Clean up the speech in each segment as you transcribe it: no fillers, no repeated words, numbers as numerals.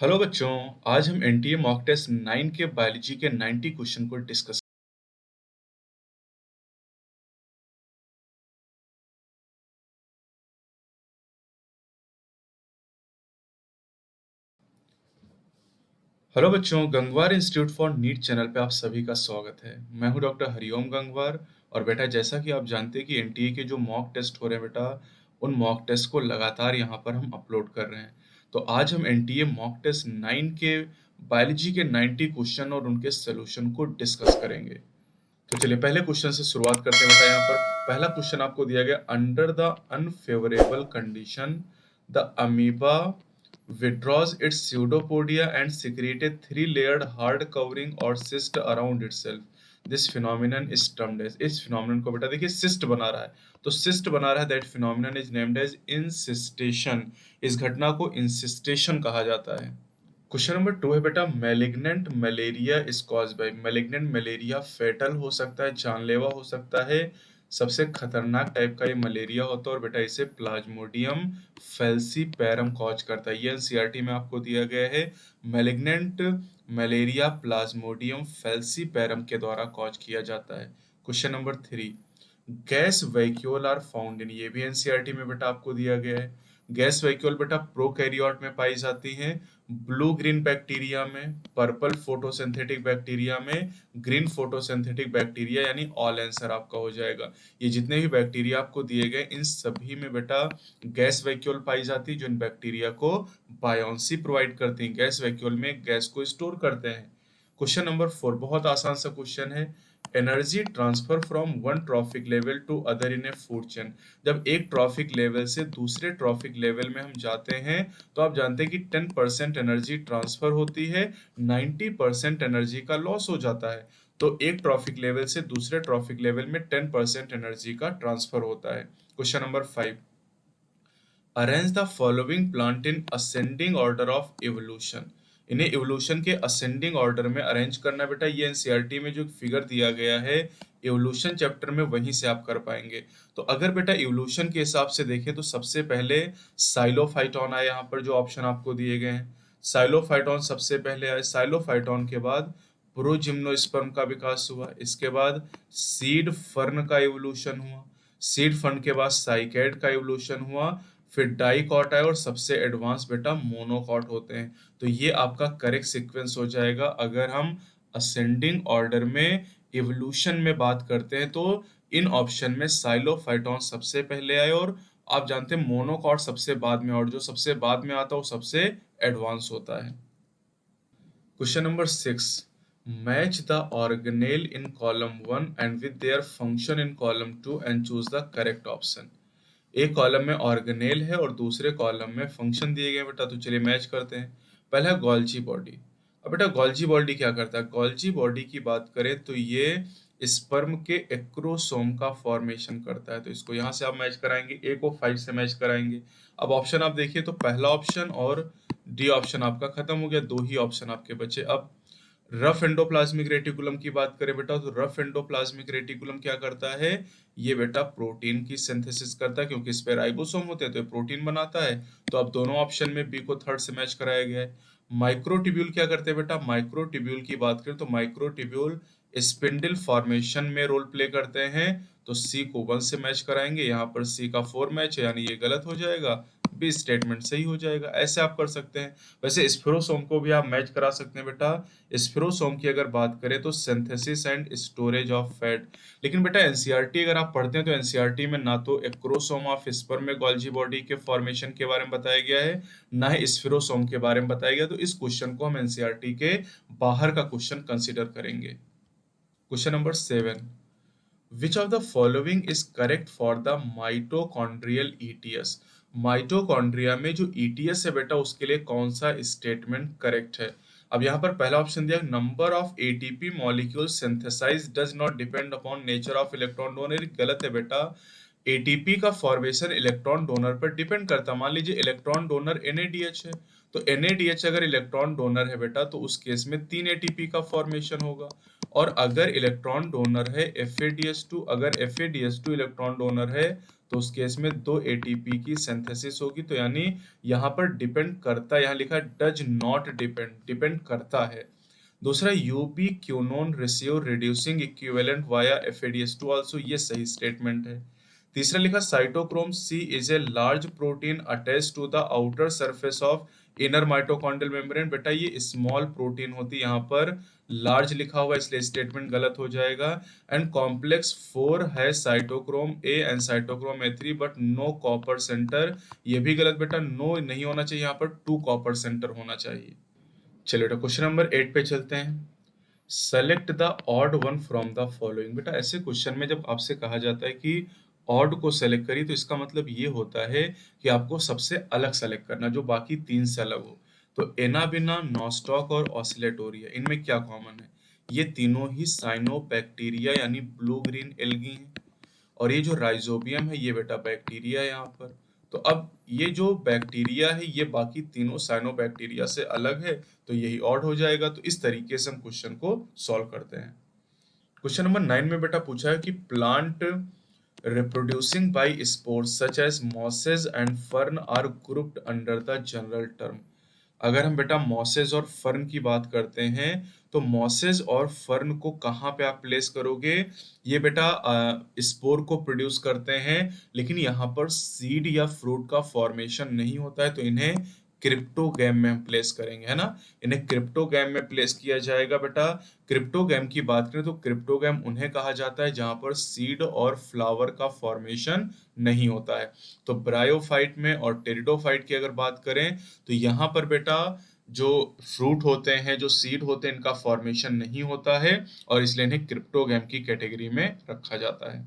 Hello बच्चों, आज हम एनटीए मॉक टेस्ट 9 के बायोलॉजी के 90 क्वेश्चन को डिस्कस। हेलो बच्चों, Gangwar institute for NEET channel पे आप सभी का स्वागत है। मैं हूं डॉक्टर हरिओम गंगवार। और बेटा, जैसा कि आप जानते हैं कि एनटीए के जो मॉक टेस्ट हो रहे हैं बेटा, उन मॉक टेस्ट को लगातार यहाँ पर हम अपलोड कर रहे हैं। तो आज हम एनटीए मॉक टेस्ट 9 के बायोलॉजी के 90 क्वेश्चन और उनके सोल्यूशन को डिस्कस करेंगे। तो चलिए पहले क्वेश्चन से शुरुआत करते हैं बेटा। यहाँ पर पहला क्वेश्चन आपको दिया गया, under the unfavourable condition the amoeba withdraws its pseudopodia and secrete a three-layered hard covering or cyst around itself. This phenomenon is termed as, इस phenomenon को बेटा देखिए cyst बना रहा है, तो cyst बना रहा है, that phenomenon is named as incystation. इस घटना को incystation कहा जाता है। क्वेश्चन नंबर 2 है बेटा, malignant malaria is cause by. Malignant malaria fatal हो सकता है, जानलेवा हो सकता है, सबसे खतरनाक टाइप का ये मलेरिया होता है और बेटा इसे प्लाज्मोडियम फेल्सीपैरम कॉज करता है। ये एनसीईआरटी में आपको दिया गया है। मैलिग्नेंट मलेरिया प्लाज्मोडियम फेल्सीपैरम के द्वारा कॉज किया जाता है। Question number 3, gas vacuole are found in. ये भी एनसीईआरटी में बेटा आपको दिया गया है। गैस वैक्यूल बेटा प्रोकैरियोट में पाई जाती हैं, ब्लू ग्रीन बैक्टीरिया में, पर्पल फोटोसिंथेटिक बैक्टीरिया में, ग्रीन फोटोसिंथेटिक बैक्टीरिया, यानी ऑल आंसर आपका हो जाएगा। ये जितने भी बैक्टीरिया आपको दिए गए इन सभी में बेटा गैस वैक्यूल पाई जाती है, जो इन बैक्टीरिया को बायोंसी प्रोवाइड करती हैं। गैस वैक्यूल में गैस को स्टोर करते हैं। क्वेश्चन नंबर 4 बहुत आसान सा क्वेश्चन है, energy transfer from one trophic level to other in a food chain. जब एक ट्रॉफिक लेवल से दूसरे ट्रॉफिक लेवल में हम जाते हैं तो आप जानते हैं कि 10% एनर्जी ट्रांसफर होती है, 90% एनर्जी का लॉस हो जाता है। तो एक ट्रॉफिक लेवल से दूसरे ट्रॉफिक लेवल में 10% एनर्जी का ट्रांसफर होता है। Question number 5, arrange the following plant in ascending order of evolution. इन्हें इवोल्यूशन के असेंडिंग ऑर्डर में अरेंज करना बेटा। ये एनसीईआरटी में जो फिगर दिया गया है इवोल्यूशन चैप्टर में, वहीं से आप कर पाएंगे। तो अगर बेटा इवोल्यूशन के हिसाब से देखें तो सबसे पहले साइलोफाइटॉन आए, यहाँ पर जो ऑप्शन आपको दिए गए हैं साइलोफाइटॉन सबसे पहले आए। साइलोफाइटॉन के बाद प्रोजिम्नोस्पर्म का विकास हुआ, इसके बाद सीड फर्न का इवोल्यूशन हुआ, सीड फर्न के बाद साइकैड का इवोल्यूशन हुआ, फिर डाइकॉट आए और सबसे एडवांस बेटा मोनोकॉट होते हैं। तो ये आपका करेक्ट सीक्वेंस हो जाएगा। अगर हम असेंडिंग ऑर्डर में इवोल्यूशन में बात करते हैं तो इन ऑप्शन में साइलोफाइटॉन सबसे पहले आए और आप जानते हैं मोनोकॉट सबसे बाद में, और जो सबसे बाद में आता है वो सबसे एडवांस होता है। Question number 6, match the organelle in column 1 and with their function in column 2 and choose the correct option. एक कॉलम में ऑर्गेनेल है और दूसरे कॉलम में फंक्शन दिए गए बेटा, तो चलिए मैच करते हैं। पहला गोल्जी बॉडी। अब बेटा गोल्जी बॉडी क्या करता है? गोल्जी बॉडी की बात करें तो ये स्पर्म के एक्रोसोम का फॉर्मेशन करता है। तो इसको यहाँ से आप मैच कराएंगे, ए को 5 से मैच कराएंगे। अब ऑप्शन आप देखिए तो पहला ऑप्शन और डी ऑप्शन आपका खत्म हो गया, दो ही ऑप्शन आपके बचे। अब रफ एंडोप्लाज्मिक रेटिकुलम की बात करें बेटा, तो रफ एंडोप्लाज्मिक रेटिकुलम क्या करता है? ये बेटा प्रोटीन की सिंथेसिस करता है, क्योंकि इस पे राइबोसोम होते हैं तो ये प्रोटीन बनाता है। तो अब दोनों ऑप्शन में बी को थर्ड से मैच कराया गया है। माइक्रोट्यूब्यूल क्या करते हैं बेटा? माइक्रोट्यूब्यूल की बात करें तो माइक्रोट्यूब्यूल स्पिंडल फॉर्मेशन में रोल प्ले करते हैं। तो सी को 1 से मैच कराएंगे, यहाँ पर सी का 4 मैच है, यानी ये गलत हो जाएगा, बी स्टेटमेंट सही हो जाएगा। ऐसे आप कर सकते हैं। वैसे स्फेरोसोम को भी आप मैच करा सकते हैं बेटा। स्फेरोसोम की अगर बात करें तो synthesis and storage of fat. लेकिन बेटा एनसीईआरटी अगर आप पढ़ते हैं तो एनसीईआरटी में ना तो एक्रोसोम ऑफ स्पर्म में गोल्जी बॉडी के फॉर्मेशन के बारे में बताया गया है, ना ही स्फेरोसोम के बारे में बताया गया। तो इस क्वेश्चन को हम एनसीईआरटी के बाहर का क्वेश्चन कंसिडर करेंगे। Question number 7, Which of the following is correct for the mitochondrial ETS? Mitochondria में जो ETS है बेटा, उसके लिए कौन सा स्टेटमेंट करेक्ट है? अब यहाँ पर पहला ऑप्शन दिया, number of ATP molecule synthesise does not depend upon nature of electron donor. गलत है बेटा। एटीपी का फॉर्मेशन इलेक्ट्रॉन डोनर पर डिपेंड करता है। मान लीजिए इलेक्ट्रॉन डोनर NADH है, तो NADH अगर इलेक्ट्रॉन डोनर है बेटा तो उस केस में 3 ATP का फॉर्मेशन होगा। और अगर इलेक्ट्रॉन डोनर है FADH2, अगर FADH2 इलेक्ट्रॉन डोनर है तो उस केस में 2 ATP की सिंथेसिस होगी। तो यानी यहाँ पर डिपेंड करता है, यहाँ लिखा है डज नॉट डिपेंड, डिपेंड करता है। दूसरा ubiquinone receive reducing equivalent via FADH2 also, ये सही स्टेटमेंट है। तीसरा लिखा cytochrome C is a large protein attach to the outer surface of inner mitochondrial membrane. बेटा ये स्मॉल प्रोटीन होती है, यहाँ पर लार्ज लिखा हुआ है इसलिए स्टेटमेंट गलत हो जाएगा। एंड कॉम्प्लेक्स 4 है cytochrome A and cytochrome A3 but no copper centre, ये भी गलत बेटा, नो नहीं होना चाहिए, यहाँ पर 2 कॉपर सेंटर होना चाहिए। चलिए बेटा क्वेश्चन नंबर 8 पे चलते हैं। Select the odd one from the following. बेटा ऐसे क्वेश्चन में जब आपसे कहा जाता है कि ऑड को सेलेक्ट करिए तो इसका मतलब ये होता है कि आपको सबसे अलग सेलेक्ट करना जो बाकी 3 से अलग हो। तो एनाबिना, नॉस्टॉक और ऑसिलेटोरिया, इनमें क्या कॉमन है? ये तीनों ही साइनोबैक्टीरिया यानी ब्लू ग्रीन एल्गी हैं। और ये जो राइजोबियम है ये बेटा बैक्टीरिया है यहाँ पर। तो अब ये जो बैक्टीरिया है ये बाकी तीनों साइनोबैक्टीरिया से अलग है, तो यही ऑड हो जाएगा। तो इस तरीके से हम क्वेश्चन को सॉल्व करते हैं। क्वेश्चन नंबर 9 में बेटा पूछा है कि plant reproducing by spores such as mosses and fern are grouped under the general term. अगर हम बेटा मॉसेज और फर्न की बात करते हैं तो मॉसेज और फर्न को कहाँ पे आप प्लेस करोगे? ये बेटा स्पोर को प्रोड्यूस करते हैं, लेकिन यहाँ पर सीड या फ्रूट का फॉर्मेशन नहीं होता है, तो इन्हें क्रिप्टोगैम में हम प्लेस करेंगे, है ना। इन्हें क्रिप्टोगैम में प्लेस किया जाएगा बेटा। क्रिप्टोगैम की बात करें तो क्रिप्टोगैम उन्हें कहा जाता है जहां पर सीड और फ्लावर का फॉर्मेशन नहीं होता है। तो ब्रायोफाइट में और टेरिडोफाइट की अगर बात करें तो यहाँ पर बेटा जो फ्रूट होते हैं, जो सीड होते हैं, इनका फॉर्मेशन नहीं होता है और इसलिए इन्हें क्रिप्टोगैम की कैटेगरी में रखा जाता है।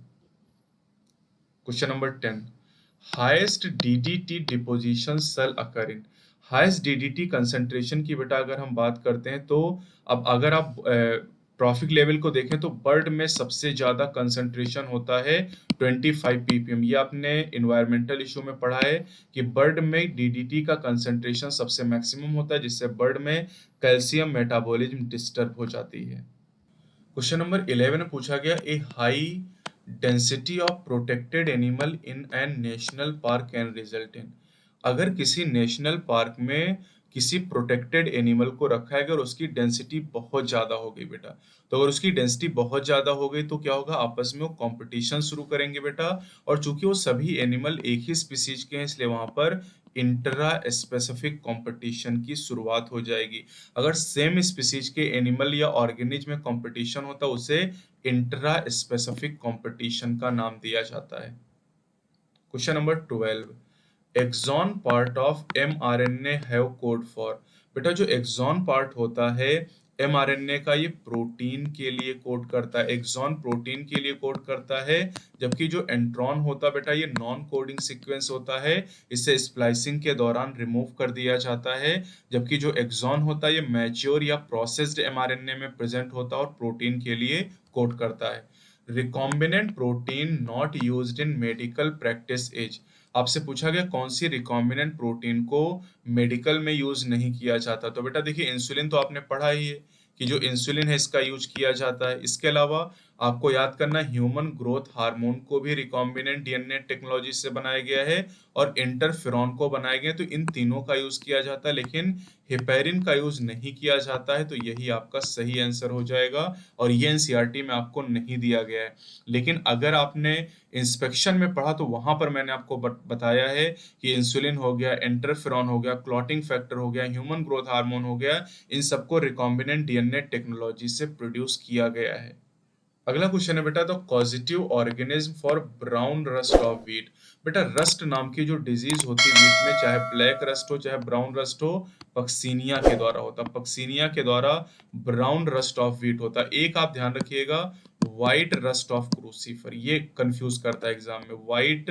Question number 10, highest DDT deposition cell occur in. Highest DDT concentration की बेटा अगर हम बात करते हैं तो अब अगर आप ट्रॉफिक लेवल को देखें तो बर्ड में सबसे ज्यादा कंसंट्रेशन होता है 25 ppm। ये आपने इन्वायरमेंटल इशू में पढ़ा है कि बर्ड में DDT का कंसंट्रेशन सबसे मैक्सिमम होता है, जिससे बर्ड में कैल्शियम मेटाबॉलिज्म डिस्टर्ब हो जाती है। क्वेश्चन नंबर 11 में पूछा गया a high density of protected animal in an national park can result in. अगर किसी नेशनल पार्क में किसी प्रोटेक्टेड एनिमल को रखा है, अगर उसकी डेंसिटी बहुत ज्यादा हो गई बेटा, तो अगर उसकी डेंसिटी बहुत ज्यादा हो गई तो क्या होगा? आपस में वो कंपटीशन शुरू करेंगे बेटा। और चूंकि वो सभी एनिमल एक ही स्पीसीज के हैं इसलिए वहां पर इंट्रा स्पेसिफिक कंपटीशन की शुरुआत हो जाएगी। अगर सेम स्पीसीज के एनिमल या ऑर्गेनिज्म में कंपटीशन होता है उसे इंट्रा स्पेसिफिक कंपटीशन का नाम दिया जाता है। Question number 12, exon part of mRNA have code for. बेटा जो एक्सॉन पार्ट होता है mRNA का, ये प्रोटीन के लिए कोड करता है, एक्सॉन प्रोटीन के लिए कोड करता है। जबकि जो एंट्रॉन होता है बेटा ये नॉन कोडिंग सीक्वेंस होता है, इसे स्प्लाइसिंग के दौरान रिमूव कर दिया जाता है। जबकि जो एक्सॉन होता है ये मैच्योर या प्रोसेस्ड mRNA में प्रेजेंट होता है और प्रोटीन के लिए कोड करता है। Recombinant protein not used in medical practice is. आपसे पूछा गया कौन सी रिकॉम्बिनेंट प्रोटीन को मेडिकल में यूज नहीं किया जाता। तो बेटा देखिए इंसुलिन तो आपने पढ़ा ही है कि जो इंसुलिन है इसका यूज किया जाता है। इसके अलावा आपको याद करना ह्यूमन ग्रोथ हार्मोन को भी रिकॉम्बिनेंट DNA टेक्नोलॉजी से बनाया गया है और इंटरफेरॉन को बनाया गया है, तो इन तीनों का यूज किया जाता है, लेकिन हेपेरिन का यूज नहीं किया जाता है। तो यही आपका सही आंसर हो जाएगा और ये एनसीईआरटी में आपको नहीं दिया गया है। लेकिन अगर आपने इंस्पेक्शन में पढ़ा तो वहां पर मैंने आपको बताया है कि इंसुलिन हो गया, इंटरफेरॉन हो गया, क्लॉटिंग फैक्टर हो गया, ह्यूमन ग्रोथ हार्मोन हो गया, इन सबको रिकॉम्बिनेंट DNA टेक्नोलॉजी से प्रोड्यूस किया गया है। अगला क्वेश्चन है बेटा, the causative organism for brown rust of wheat. बेटा रस्ट नाम की जो डिजीज होती है व्हीट में, चाहे ब्लैक रस्ट हो चाहे ब्राउन रस्ट हो, पक्सीनिया के द्वारा होता है। पक्सीनिया के द्वारा ब्राउन रस्ट ऑफ व्हीट होता है। एक आप ध्यान रखिएगा, व्हाइट रस्ट ऑफ क्रूसीफर, ये कंफ्यूज करता है एग्जाम में। व्हाइट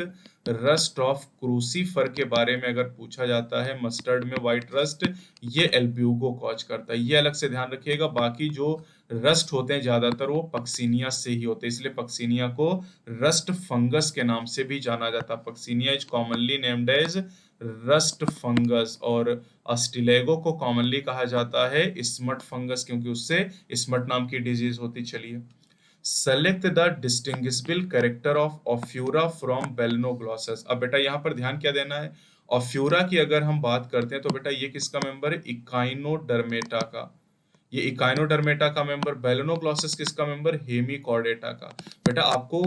रस्ट ऑफ क्रूसीफर के बारे में अगर पूछा जाता है, मस्टर्ड में व्हाइट रस्ट, ये एल्ब्यूगो कॉज करता है, ये अलग से ध्यान रखिएगा। बाकी जो रस्ट होते हैं ज्यादातर वो पक्सीनिया से ही होते हैं, इसलिए पक्सीनिया को रस्ट फंगस के नाम से भी जाना जाता है। Puccinia is commonly named as rust fungus, और अस्टिलेगो को कॉमनली कहा जाता है स्मट फंगस, क्योंकि उससे स्मट नाम की डिजीज होती। चलिए, select the distinguishable character of Ophiura from Balanoglossus. अब बेटा यहाँ पर ध्यान क्या देना है, ऑफ्यूरा की अगर हम बात करते हैं तो बेटा ये किसका मेंबर है, इकाइनोडर्मेटा का। ये इकाइनोडर्मेटा का मेंबर, बेलेनोग्लॉसस किसका मेंबर, हेमिकॉर्डेटा का। बेटा आपको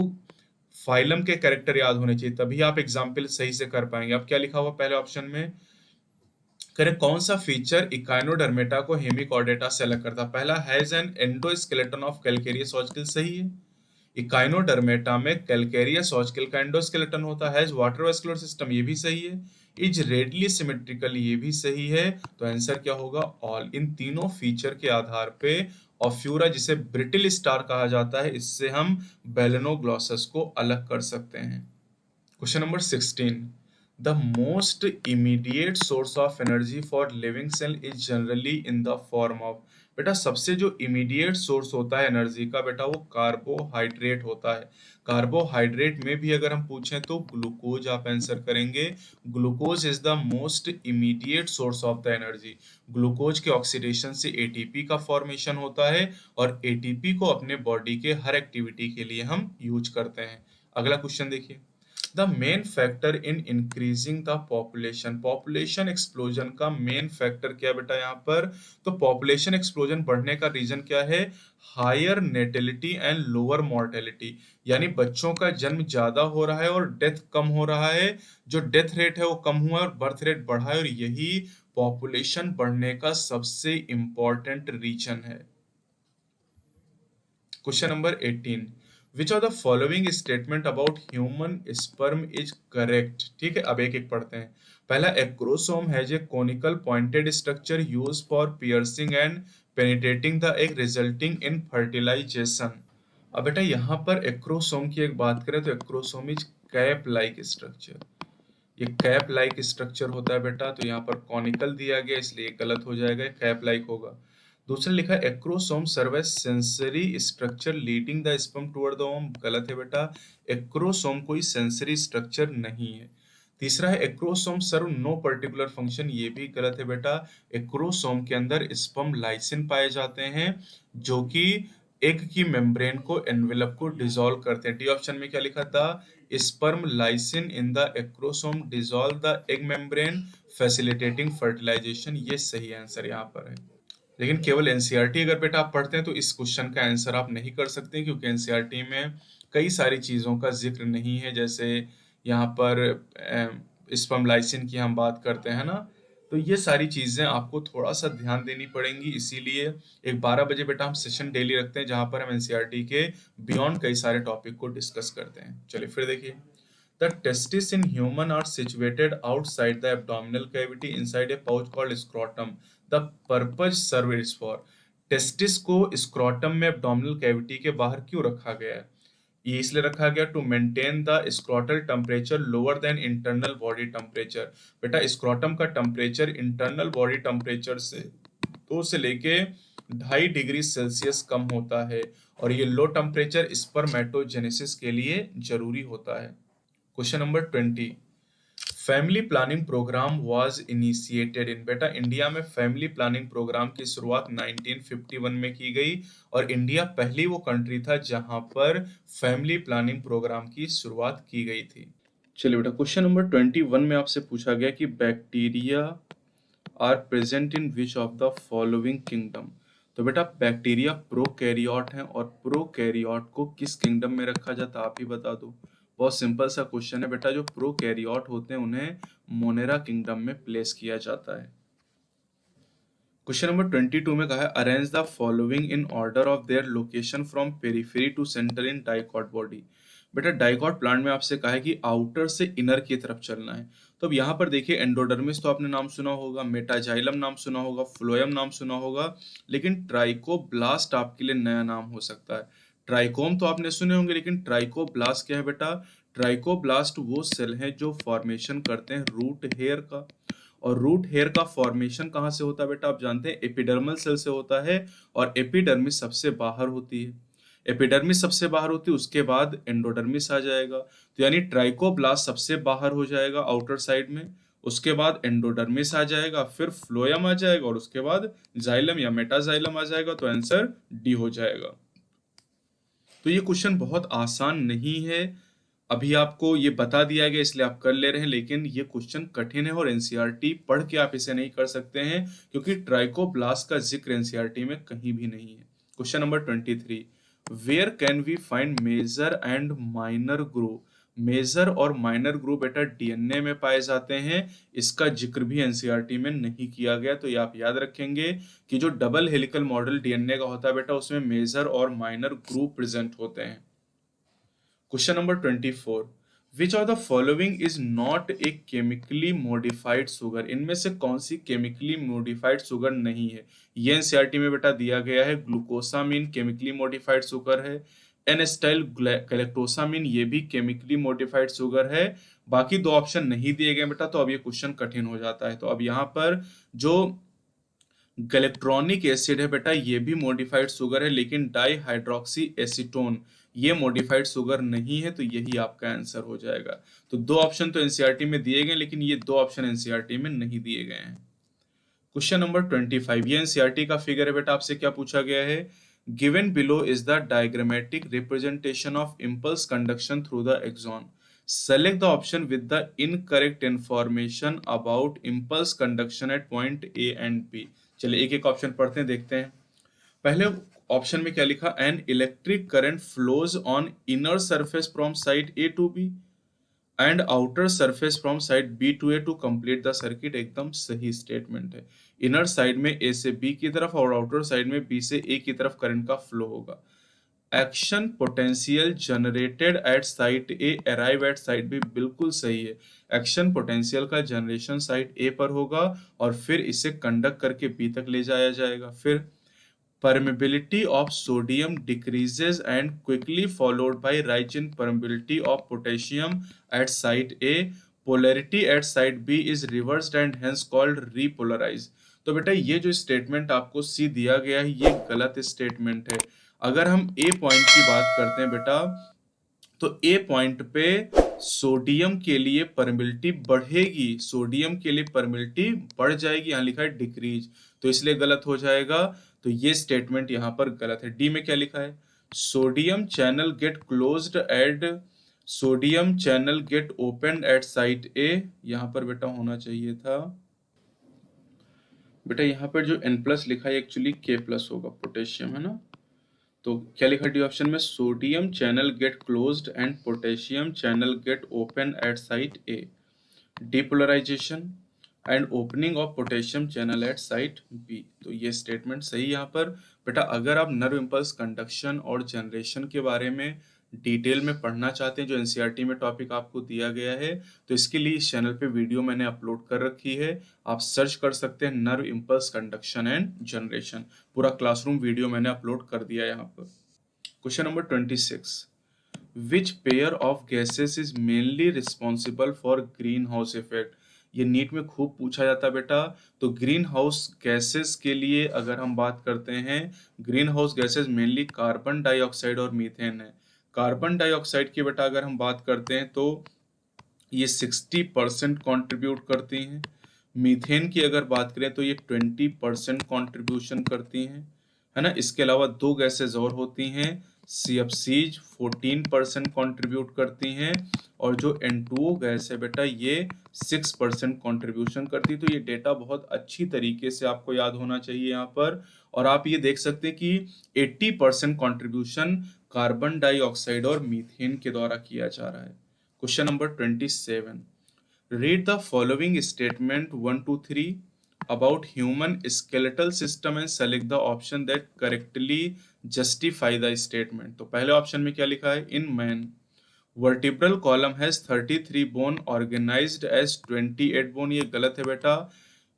फाइलम के कैरेक्टर याद होने चाहिए, तभी आप एग्जाम्पल सही से कर पाएंगे। अब क्या लिखा हुआ पहले ऑप्शन में, करें कौन सा फीचर इकाइनोडर्मेटा को हेमिकॉर्डेटा से अलग करता है। पहला, has an endoskeleton of calcareous ossicle, सही है। इकाइनोडर्मेटा में कैलकेरियस ऑस्किल का एंडोस्केलेटन होता है। वाटर वेस्कुलर सिस्टम, ये भी सही है। इज रेडली सिमेट्रिकल, ये भी सही है। तो आंसर क्या होगा, ऑल। इन तीनों फीचर के आधार पे ऑफ्यूरा, जिसे ब्रिटिल स्टार कहा जाता है, इससे हम बेलेनोग्लॉसस को अलग कर सकते हैं। Question number 16, the most immediate source of energy for living cell is generally in the form of। बेटा सबसे जो इमीडिएट सोर्स होता है एनर्जी का, बेटा वो कार्बोहाइड्रेट होता है। कार्बोहाइड्रेट में भी अगर हम पूछें तो ग्लूकोज आप आंसर करेंगे। Glucose is the most immediate source of the energy. Glucose के ऑक्सीडेशन से एटीपी का फॉर्मेशन होता है, और एटीपी को अपने बॉडी के हर एक्टिविटी के लिए हम यूज करते हैं। अगला क्वेश्चन देखिए, the main factor in increasing the population. Population explosion का मेन फैक्टर क्या बेटा यहाँ पर, तो पॉपुलेशन एक्सप्लोजन बढ़ने का रीजन क्या है, हायर नेटिलिटी एंड लोअर मॉर्टेलिटी। यानी बच्चों का जन्म ज्यादा हो रहा है और डेथ कम हो रहा है। जो डेथ रेट है वो कम हुआ है और बर्थ रेट बढ़ा है, और यही पॉपुलेशन बढ़ने का सबसे इंपॉर्टेंट रीजन है। Question number 18, which of the following statement about human sperm is correct. ठीक है, अब एक एक पढ़ते हैं। पहला, acrosome has a conical pointed structure use for piercing and penetrating the egg resulting in fertilisation. अब बेटा यहाँ पर एक्रोसोम की एक बात करें तो acrosome is cap like structure. ये कैप लाइक स्ट्रक्चर होता है बेटा, तो यहाँ पर कॉनिकल दिया गया इसलिए गलत हो जाएगा, कैप लाइक होगा। दूसरा लिखा है acrosome serve as sensory structure leading the sperm toward the ovum, गलत है बेटा। एक्रोसोम कोई सेंसरी स्ट्रक्चर नहीं है। तीसरा है acrosome serve no particular function, ये भी गलत है बेटा। एक्रोसोम के अंदर स्पर्म लाइसिन पाए जाते हैं, जो कि एग की मेम्ब्रेन को, एनवेलप को डिसॉल्व करते हैं। डी ऑप्शन में क्या लिखा था, sperm lysin in the acrosome dissolve the egg membrane facilitating fertilisation, ये सही आंसर यहाँ पर है। लेकिन केवल एनसीईआरटी अगर बेटा आप पढ़ते हैं तो इस क्वेश्चन का आंसर आप नहीं कर सकते, क्योंकि एनसीईआरटी में कई सारी चीज़ों का जिक्र नहीं है। जैसे यहाँ पर स्पर्म लाइसिन की हम बात करते हैं ना, तो ये सारी चीज़ें आपको थोड़ा सा ध्यान देनी पड़ेंगी। इसीलिए एक 12 बजे बेटा हम सेशन डेली रखते हैं, जहाँ पर हम एनसीईआरटी के बियॉन्ड कई सारे टॉपिक को डिस्कस करते हैं। चलिए फिर देखिए, the testes in human are situated outside the abdominal cavity inside a pouch called scrotum. The purpose served is for। Testis को स्क्रोटम में abdominal cavity के बाहर क्यों रखा गया है, ये इसलिए रखा गया to maintain the scrotal temperature lower than internal body temperature. बेटा स्क्रोटम का टेम्परेचर इंटरनल बॉडी टेम्परेचर से 2 से लेके 2.5 डिग्री सेल्सियस कम होता है, और ये लो टेम्परेचर स्पर्मेटोजेनेसिस के लिए जरूरी होता है। Question number 20, family planning programme was initiated in. बेटा इंडिया में फैमिली प्लानिंग प्रोग्राम की शुरुआत 1951 में की गई, और इंडिया पहली वो कंट्री था जहां पर फैमिली प्लानिंग प्रोग्राम की शुरुआत की गई थी। चलिए बेटा, क्वेश्चन नंबर 21 में आपसे पूछा गया कि bacteria are present in which of the following kingdom. तो बेटा बैक्टीरिया प्रोकैरियोट हैं, और प्रोकैरियोट को किस किंगडम में रखा जाता है आप ही बता दो। बहुत सिंपल सा क्वेश्चन है बेटा, जो प्रोकैरियोट होते हैं उन्हें मोनेरा किंगडम में प्लेस किया जाता है। क्वेश्चन नंबर 22 में कहा है arrange the following in order of their location from periphery to centre in dicot body. बेटा डाइकॉट प्लांट में आपसे कहा है कि आउटर से इनर की तरफ चलना है। तो अब यहाँ पर देखिए, एंडोडर्मिस तो आपने नाम सुना होगा, मेटाजाइलम नाम सुना होगा, फ्लोएम नाम सुना होगा, लेकिन ट्राइकोब्लास्ट आपके लिए नया नाम हो सकता है। ट्राइकोम तो आपने सुने होंगे, लेकिन ट्राइकोब्लास्ट क्या है बेटा, ट्राइकोब्लास्ट वो सेल हैं जो फॉर्मेशन करते हैं रूट हेयर का। और रूट हेयर का फॉर्मेशन कहाँ से होता है बेटा, आप जानते हैं एपिडर्मल सेल से होता है, और एपिडर्मिस सबसे बाहर होती है। एपिडर्मिस सबसे बाहर होती है, उसके बाद एंडोडर्मिस आ जाएगा। तो यानी ट्राइकोब्लास्ट सबसे बाहर हो जाएगा आउटर साइड में, उसके बाद एंडोडर्मिस आ जाएगा, फिर फ्लोएम आ जाएगा और उसके बाद जाइलम या मेटाजाइलम आ जाएगा। तो आंसर डी हो जाएगा। तो ये क्वेश्चन बहुत आसान नहीं है, अभी आपको ये बता दिया गया इसलिए आप कर ले रहे हैं, लेकिन ये क्वेश्चन कठिन है और एनसीईआरटी पढ़ के आप इसे नहीं कर सकते हैं, क्योंकि ट्राइकोब्लास्ट का जिक्र एनसीईआरटी में कहीं भी नहीं है। Question number 23, where can we find major and minor group? Major और माइनर ग्रुप बेटा डीएनए में पाए जाते हैं, इसका जिक्र भी एनसीईआरटी में नहीं किया गया। तो ये आप याद रखेंगे कि जो डबल हेलिकल मॉडल डीएनए का होता है बेटा, उसमें मेजर और माइनर ग्रुप प्रेजेंट होते हैं। Question number 24, which of the following is not a chemically modified sugar? इनमें से कौन सी केमिकली मॉडिफाइड शुगर नहीं है? ये एनसीईआरटी में बेटा दिया गया है। ग्लूकोसामिन केमिकली मॉडिफाइड शुगर है, एन एस्टाइल गैलेक्टोसामिन ये भी केमिकली मॉडिफाइड शुगर है। बाकी दो ऑप्शन नहीं दिए गए बेटा, तो अब ये क्वेश्चन कठिन हो जाता है। तो अब यहाँ पर जो गैलेक्ट्रॉनिक एसिड है बेटा, ये भी मॉडिफाइड शुगर है, लेकिन डाईहाइड्रोक्सी एसीटोन ये मॉडिफाइड शुगर नहीं है। तो यही आपका आंसर हो जाएगा। तो दो ऑप्शन तो एनसीईआरटी में दिए गए, लेकिन ये दो ऑप्शन एनसीईआरटी में नहीं दिए गए हैं। क्वेश्चन नंबर 25, ये एनसीईआरटी का फिगर है बेटा। आपसे क्या पूछा गया है? Given below is the diagrammatic representation of impulse conduction through the axon. Select the option with the incorrect information about impulse conduction at point A and B. चलिए एक एक ऑप्शन पढ़ते हैं, देखते हैं। पहले ऑप्शन में क्या लिखा? An electric current flows on inner surface from side A to B and outer surface from side B to A to complete the circuit. एकदम सही स्टेटमेंट है। इनर साइड में ए से बी की तरफ और आउटर साइड में बी से ए की तरफ करंट का फ्लो होगा। Action potential generated at site A arrive at site B, बिल्कुल सही है। एक्शन पोटेंशियल का जनरेशन साइट ए पर होगा और फिर इसे कंडक्ट करके बी तक ले जाया जाएगा। फिर permeability of sodium decreases and quickly followed by rise in permeability of potassium at site A. Polarity at site B is reversed and hence called repolarized। तो बेटा ये जो स्टेटमेंट आपको सी दिया गया है, ये गलत स्टेटमेंट है। अगर हम ए पॉइंट की बात करते हैं बेटा, तो ए पॉइंट पे सोडियम के लिए परमिलिटी बढ़ेगी, सोडियम के लिए परमिलिटी बढ़ जाएगी। यहाँ लिखा है डिक्रीज, तो इसलिए गलत हो जाएगा। तो ये स्टेटमेंट यहाँ पर गलत है। डी में क्या लिखा है? Sodium channel gate closed at sodium channel gate open at site A. यहाँ पर बेटा होना चाहिए था, बेटा यहाँ पर जो N प्लस लिखा है एक्चुअली K प्लस होगा, पोटेशियम है ना। तो क्या लिखा डी ऑप्शन में? Sodium channel gate closed and potassium channel gate open at site A. Depolarization and opening of potassium channel at site B. तो ये स्टेटमेंट सही यहाँ पर। बेटा अगर आप नर्व इम्पल्स कंडक्शन और जनरेशन के बारे में डिटेल में पढ़ना चाहते हैं, जो एनसीईआरटी में टॉपिक आपको दिया गया है, तो इसके लिए इस चैनल पे वीडियो मैंने अपलोड कर रखी है। आप सर्च कर सकते हैं nerve impulse conduction and generation, पूरा क्लासरूम वीडियो मैंने अपलोड कर दिया है यहाँ पर। Question number 26, which pair of gases is mainly responsible for green house effect? ये नीट में खूब पूछा जाता है बेटा। तो ग्रीन हाउस गैसेस के लिए अगर हम बात करते हैं, green house gases mainly carbon dioxide और मीथेन है। कार्बन डाइऑक्साइड की बेटा अगर हम बात करते हैं तो ये 60% कॉन्ट्रीब्यूट करती हैं। मीथेन की अगर बात करें तो ये 20% कॉन्ट्रीब्यूशन करती हैं, है ना। इसके अलावा दो गैसेस और होती हैं, CFCs 14% कॉन्ट्रीब्यूट करती हैं, और जो N2O गैस है बेटा ये 6% कॉन्ट्रीब्यूशन करती है। तो ये डेटा बहुत अच्छी तरीके से आपको याद होना चाहिए यहाँ पर। और आप ये देख सकते हैं कि 80% कॉन्ट्रीब्यूशन कार्बन डाइऑक्साइड और मीथेन के द्वारा किया जा रहा है। Question number 27, read the following statement 1 to 3 about human skeletal system and select the option that correctly justify the statement। तो पहले ऑप्शन में क्या लिखा है? In man vertebral column has 33 bone organised as 28 bone. ये गलत है बेटा।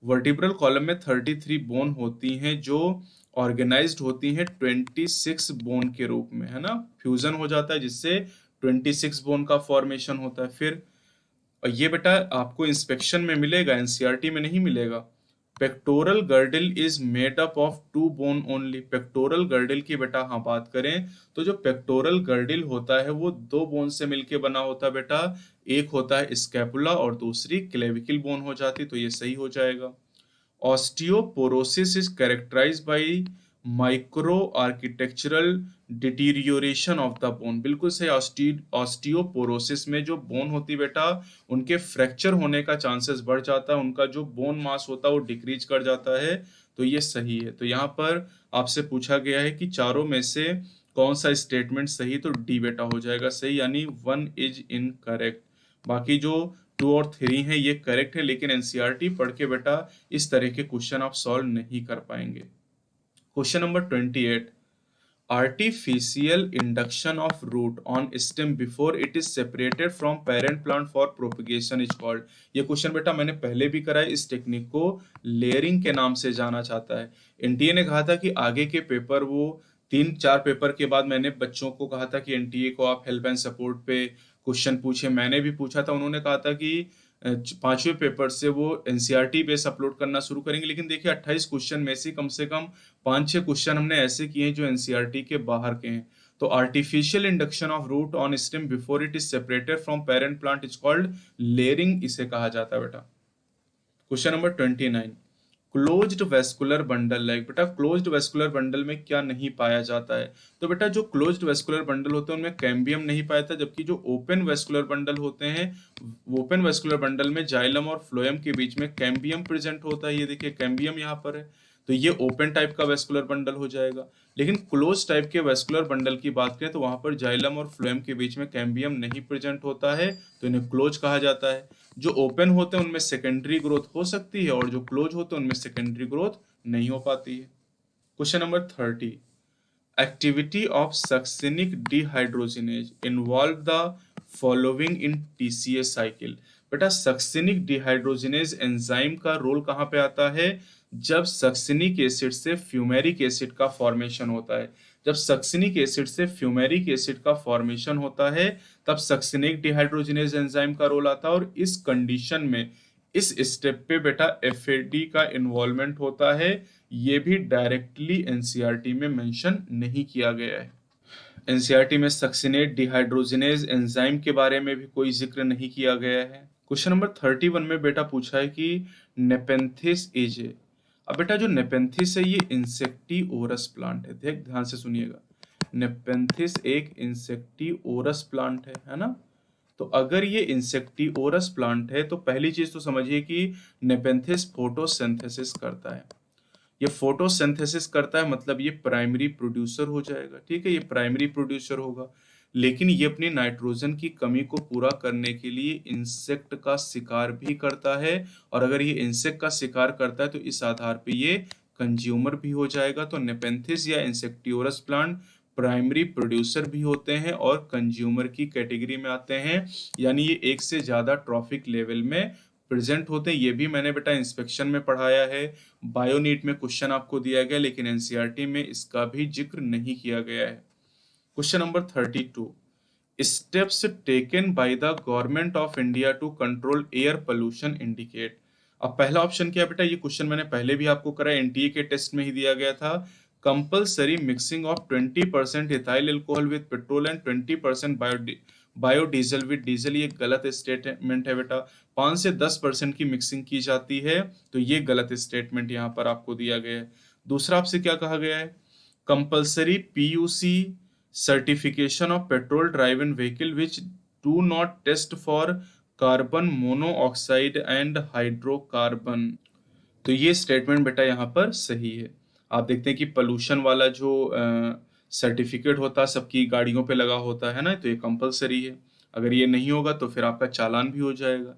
वर्टिब्रल कॉलम में 33 बोन होती हैं जो ऑर्गेनाइज्ड होती हैं 26 बोन के रूप में, है ना। फ्यूजन हो जाता है जिससे 26 बोन का फॉर्मेशन होता है। फिर और ये बेटा आपको इंस्पेक्शन में मिलेगा, एनसीईआरटी में नहीं मिलेगा। Pectoral girdle is made up of two bone only. Pectoral girdle की बेटा हाँ बात करें तो जो पेक्टोरल गर्डिल होता है वो दो बोन से मिलके बना होता है बेटा। एक होता है स्कैपुला और दूसरी क्लेविकल बोन हो जाती, तो ये सही हो जाएगा। Osteoporosis is characterized by microarchitectural deterioration of the bone। बिल्कुल सही। ऑस्टियोपोरोसिस में जो बोन होती है बेटा उनके फ्रैक्चर होने का चांसेस बढ़ जाता है, उनका जो बोन मास होता है वो डिक्रीज कर जाता है, तो ये सही है। तो यहाँ पर आपसे पूछा गया है कि चारों में से कौन सा स्टेटमेंट सही, तो डी बेटा हो जाएगा सही, यानी 1 इज इनकरेक्ट। बाकी जो 2 और 3 है ये करेक्ट है, लेकिन एनसीईआरटी पढ़ के बेटा इस तरह के क्वेश्चन आप सॉल्व नहीं कर पाएंगे। Question number 28, artificial induction of root on stem before it is separated from parent plant for propagation is called. ये क्वेश्चन बेटा मैंने पहले भी करा है, इस टेक्निक को लेयरिंग के नाम से जाना जाता है। एनटीए ने कहा था कि आगे के पेपर वो 3-4 पेपर के बाद मैंने बच्चों को कहा था कि एनटीए को आप हेल्प एंड सपोर्ट पे क्वेश्चन पूछे, मैंने भी पूछा था। उन्होंने कहा था कि 5वें पेपर से वो एनसीईआरटी बेस अपलोड करना शुरू करेंगे, लेकिन देखिए 28 क्वेश्चन में से कम 5-6 क्वेश्चन हमने ऐसे किए हैं जो एनसीईआरटी के बाहर के हैं। तो artificial induction of root on stem before it is separated from parent plant is called layering, इसे कहा जाता है बेटा। Question number 29, closed vascular bundle like. बेटा क्लोज्ड वेस्कुलर बंडल में क्या नहीं पाया जाता है, तो बेटा जो क्लोज्ड वेस्कुलर बंडल होते हैं उनमें कैम्बियम नहीं पाया जाता, जबकि जो ओपन वेस्कुलर बंडल होते हैं ओपन वेस्कुलर बंडल में जाइलम और फ्लोएम के बीच में कैम्बियम प्रेजेंट होता है। ये देखिए कैम्बियम यहाँ पर है, तो ये ओपन टाइप का वेस्कुलर बंडल हो जाएगा। लेकिन क्लोज टाइप के वेस्कुलर बंडल की बात करें तो वहां पर जाइलम और फ्लोएम के बीच में कैम्बियम नहीं प्रेजेंट होता है, तो इन्हें क्लोज कहा जाता है। जो ओपन होते हैं उनमें सेकेंडरी ग्रोथ हो सकती है और जो क्लोज होते हैं उनमें सेकेंडरी ग्रोथ नहीं हो पाती है। Question number 30, activity of succinic dehydrogenase involve the following in TCA cycle। बेटा सक्सिनिक डिहाइड्रोजिनेज एंजाइम का रोल कहाँ पे आता है, जब सक्सिनिक एसिड से फ्यूमेरिक एसिड का फॉर्मेशन होता है। जब सक्सिनिक एसिड से फ्यूमेरिक एसिड का फॉर्मेशन होता है तब सक्सिनिक डिहाइड्रोजिनेज एंजाइम का रोल आता है, और इस कंडीशन में इस स्टेप पे बेटा एफएडी का इन्वॉल्वमेंट होता है। ये भी डायरेक्टली एनसीईआरटी में मेंशन नहीं किया गया है। एनसीईआरटी में सक्सिनेट डिहाइड्रोजिनेज एंजाइम के बारे में भी कोई जिक्र नहीं किया गया है। क्वेश्चन नंबर 31 में बेटा पूछा है कि नेपेंथिस एजे। अब बेटा जो नेपेंथिस है ये इंसेक्टिओरस प्लांट है, देख ध्यान से सुनिएगा। नेपेंथिस एक इंसेक्टिओरस प्लांट है ना। तो अगर ये इंसेक्टिओरस प्लांट है तो पहली चीज तो समझिए कि नेपेंथिस फोटोसिंथेसिस करता है। ये फोटोसिंथेसिस करता है मतलब ये प्राइमरी प्रोड्यूसर हो जाएगा, ठीक है, ये प्राइमरी प्रोड्यूसर होगा। लेकिन ये अपनी नाइट्रोजन की कमी को पूरा करने के लिए इंसेक्ट का शिकार भी करता है, और अगर ये इंसेक्ट का शिकार करता है तो इस आधार पे ये कंज्यूमर भी हो जाएगा। तो नेपेंथिस या इंसेक्टियोरस प्लांट प्राइमरी प्रोड्यूसर भी होते हैं और कंज्यूमर की कैटेगरी में आते हैं, यानी ये एक से ज्यादा ट्रॉफिक लेवल में प्रेजेंट होते हैं। ये भी मैंने बेटा इंस्पेक्शन में पढ़ाया है, बायोनीट में क्वेश्चन आपको दिया गया, लेकिन एनसीईआरटी में इसका भी जिक्र नहीं किया गया है। Question number 32, steps taken by the government of India to control air pollution indicate. अब पहला ऑप्शन क्या है बेटा, ये क्वेश्चन मैंने पहले भी आपको करा, एनटीए के टेस्ट में ही दिया गया था। Compulsory mixing of 20% ethyl alcohol with petrol and 20% biodiesel with diesel, ये गलत स्टेटमेंट है बेटा। 5 से 10% की मिक्सिंग की जाती है, तो ये गलत स्टेटमेंट यहाँ पर आपको दिया गया है। दूसरा आपसे क्या कहा गया है, compulsory PUC certification of petrol driven vehicle which do not test for carbon monoxide and hydrocarbon। तो ये स्टेटमेंट बेटा यहाँ पर सही है। आप देखते हैं कि पोल्यूशन वाला जो सर्टिफिकेट होता है सबकी गाड़ियों पे लगा होता है ना, तो ये कंपलसरी है। अगर ये नहीं होगा तो फिर आपका चालान भी हो जाएगा।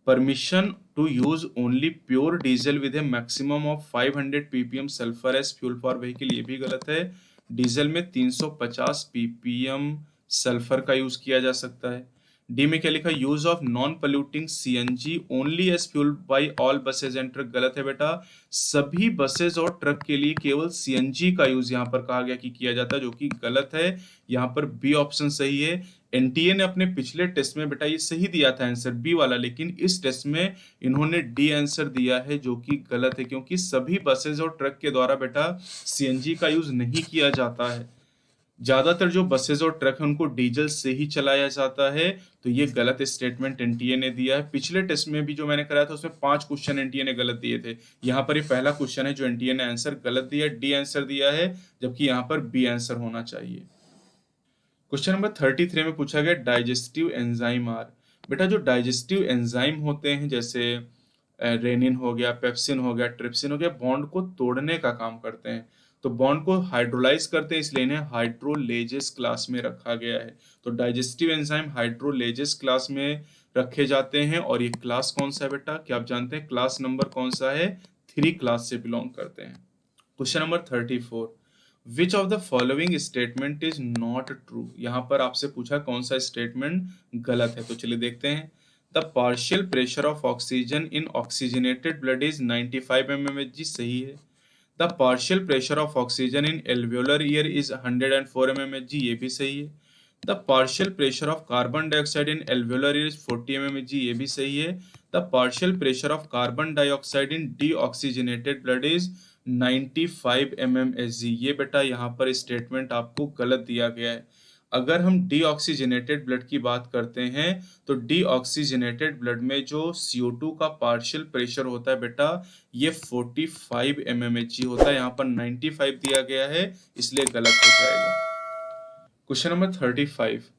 Permission to use only pure diesel with a maximum of 500 ppm sulphur as fuel for vehicle, ये भी गलत है। डीजल में 350 ppm सल्फर का यूज किया जा सकता है। डी में क्या लिखा, use of non polluting CNG only as fuel by all buses and truck, गलत है बेटा। सभी बसेज और ट्रक के लिए केवल सीएनजी का यूज यहाँ पर कहा गया कि किया जाता है, जो कि गलत है। यहाँ पर बी ऑप्शन सही है। एनटीए ने अपने पिछले टेस्ट में बेटा ये सही दिया था आंसर बी वाला, लेकिन इस टेस्ट में इन्होंने डी आंसर दिया है, जो कि गलत है, क्योंकि सभी बसेज और ट्रक के द्वारा बेटा सीएनजी का यूज नहीं किया जाता है। ज्यादातर जो बसेज और ट्रक है उनको डीजल से ही चलाया जाता है। तो ये गलत स्टेटमेंट एनटीए ने दिया है। पिछले टेस्ट में भी जो मैंने कराया था उसमें 5 क्वेश्चन एनटीए ने गलत दिए थे। यहाँ पर ये पहला क्वेश्चन है जो एनटीए ने आंसर गलत दिया, डी आंसर दिया है, जबकि यहाँ पर बी आंसर होना चाहिए। क्वेश्चन नंबर 33 में पूछा गया डाइजेस्टिव एंजाइम आर। बेटा जो डाइजेस्टिव एंजाइम होते हैं, जैसे रेनिन हो गया, पेप्सिन हो गया, ट्रिप्सिन हो गया, बॉन्ड को तोड़ने का काम करते हैं। तो बॉन्ड को हाइड्रोलाइज करते हैं, इसलिए इन्हें हाइड्रोलेजेस क्लास में रखा गया है। तो डाइजेस्टिव एंजाइम हाइड्रोलेजेस क्लास में रखे जाते हैं। और ये क्लास कौन सा है बेटा, क्या आप जानते हैं क्लास नंबर कौन सा है, 3 क्लास से बिलोंग करते हैं। Question number 34, which of the following statement is not true. यहाँ पर आपसे पूछा कौन सा स्टेटमेंट गलत है, तो चलिए देखते हैं। The partial pressure of oxygen in oxygenated blood is 95 mmHg, सही है। The partial pressure of oxygen in alveolar year is 104 mmHg, ये भी सही है। The partial pressure of carbon dioxide in alveolar year is 40 mmHg, ये भी सही है। The partial pressure of carbon dioxide in deoxygenated blood is 95 mmHg, ये बेटा यहाँ पर स्टेटमेंट आपको गलत दिया गया है। अगर हम डीऑक्सीजनेटेड ब्लड की बात करते हैं तो डीऑक्सीजनेटेड ब्लड में जो CO2 का पार्शियल प्रेशर होता है बेटा, ये 45 mmHg होता है। यहाँ पर 95 दिया गया है, इसलिए गलत हो जाएगा। Question number 35,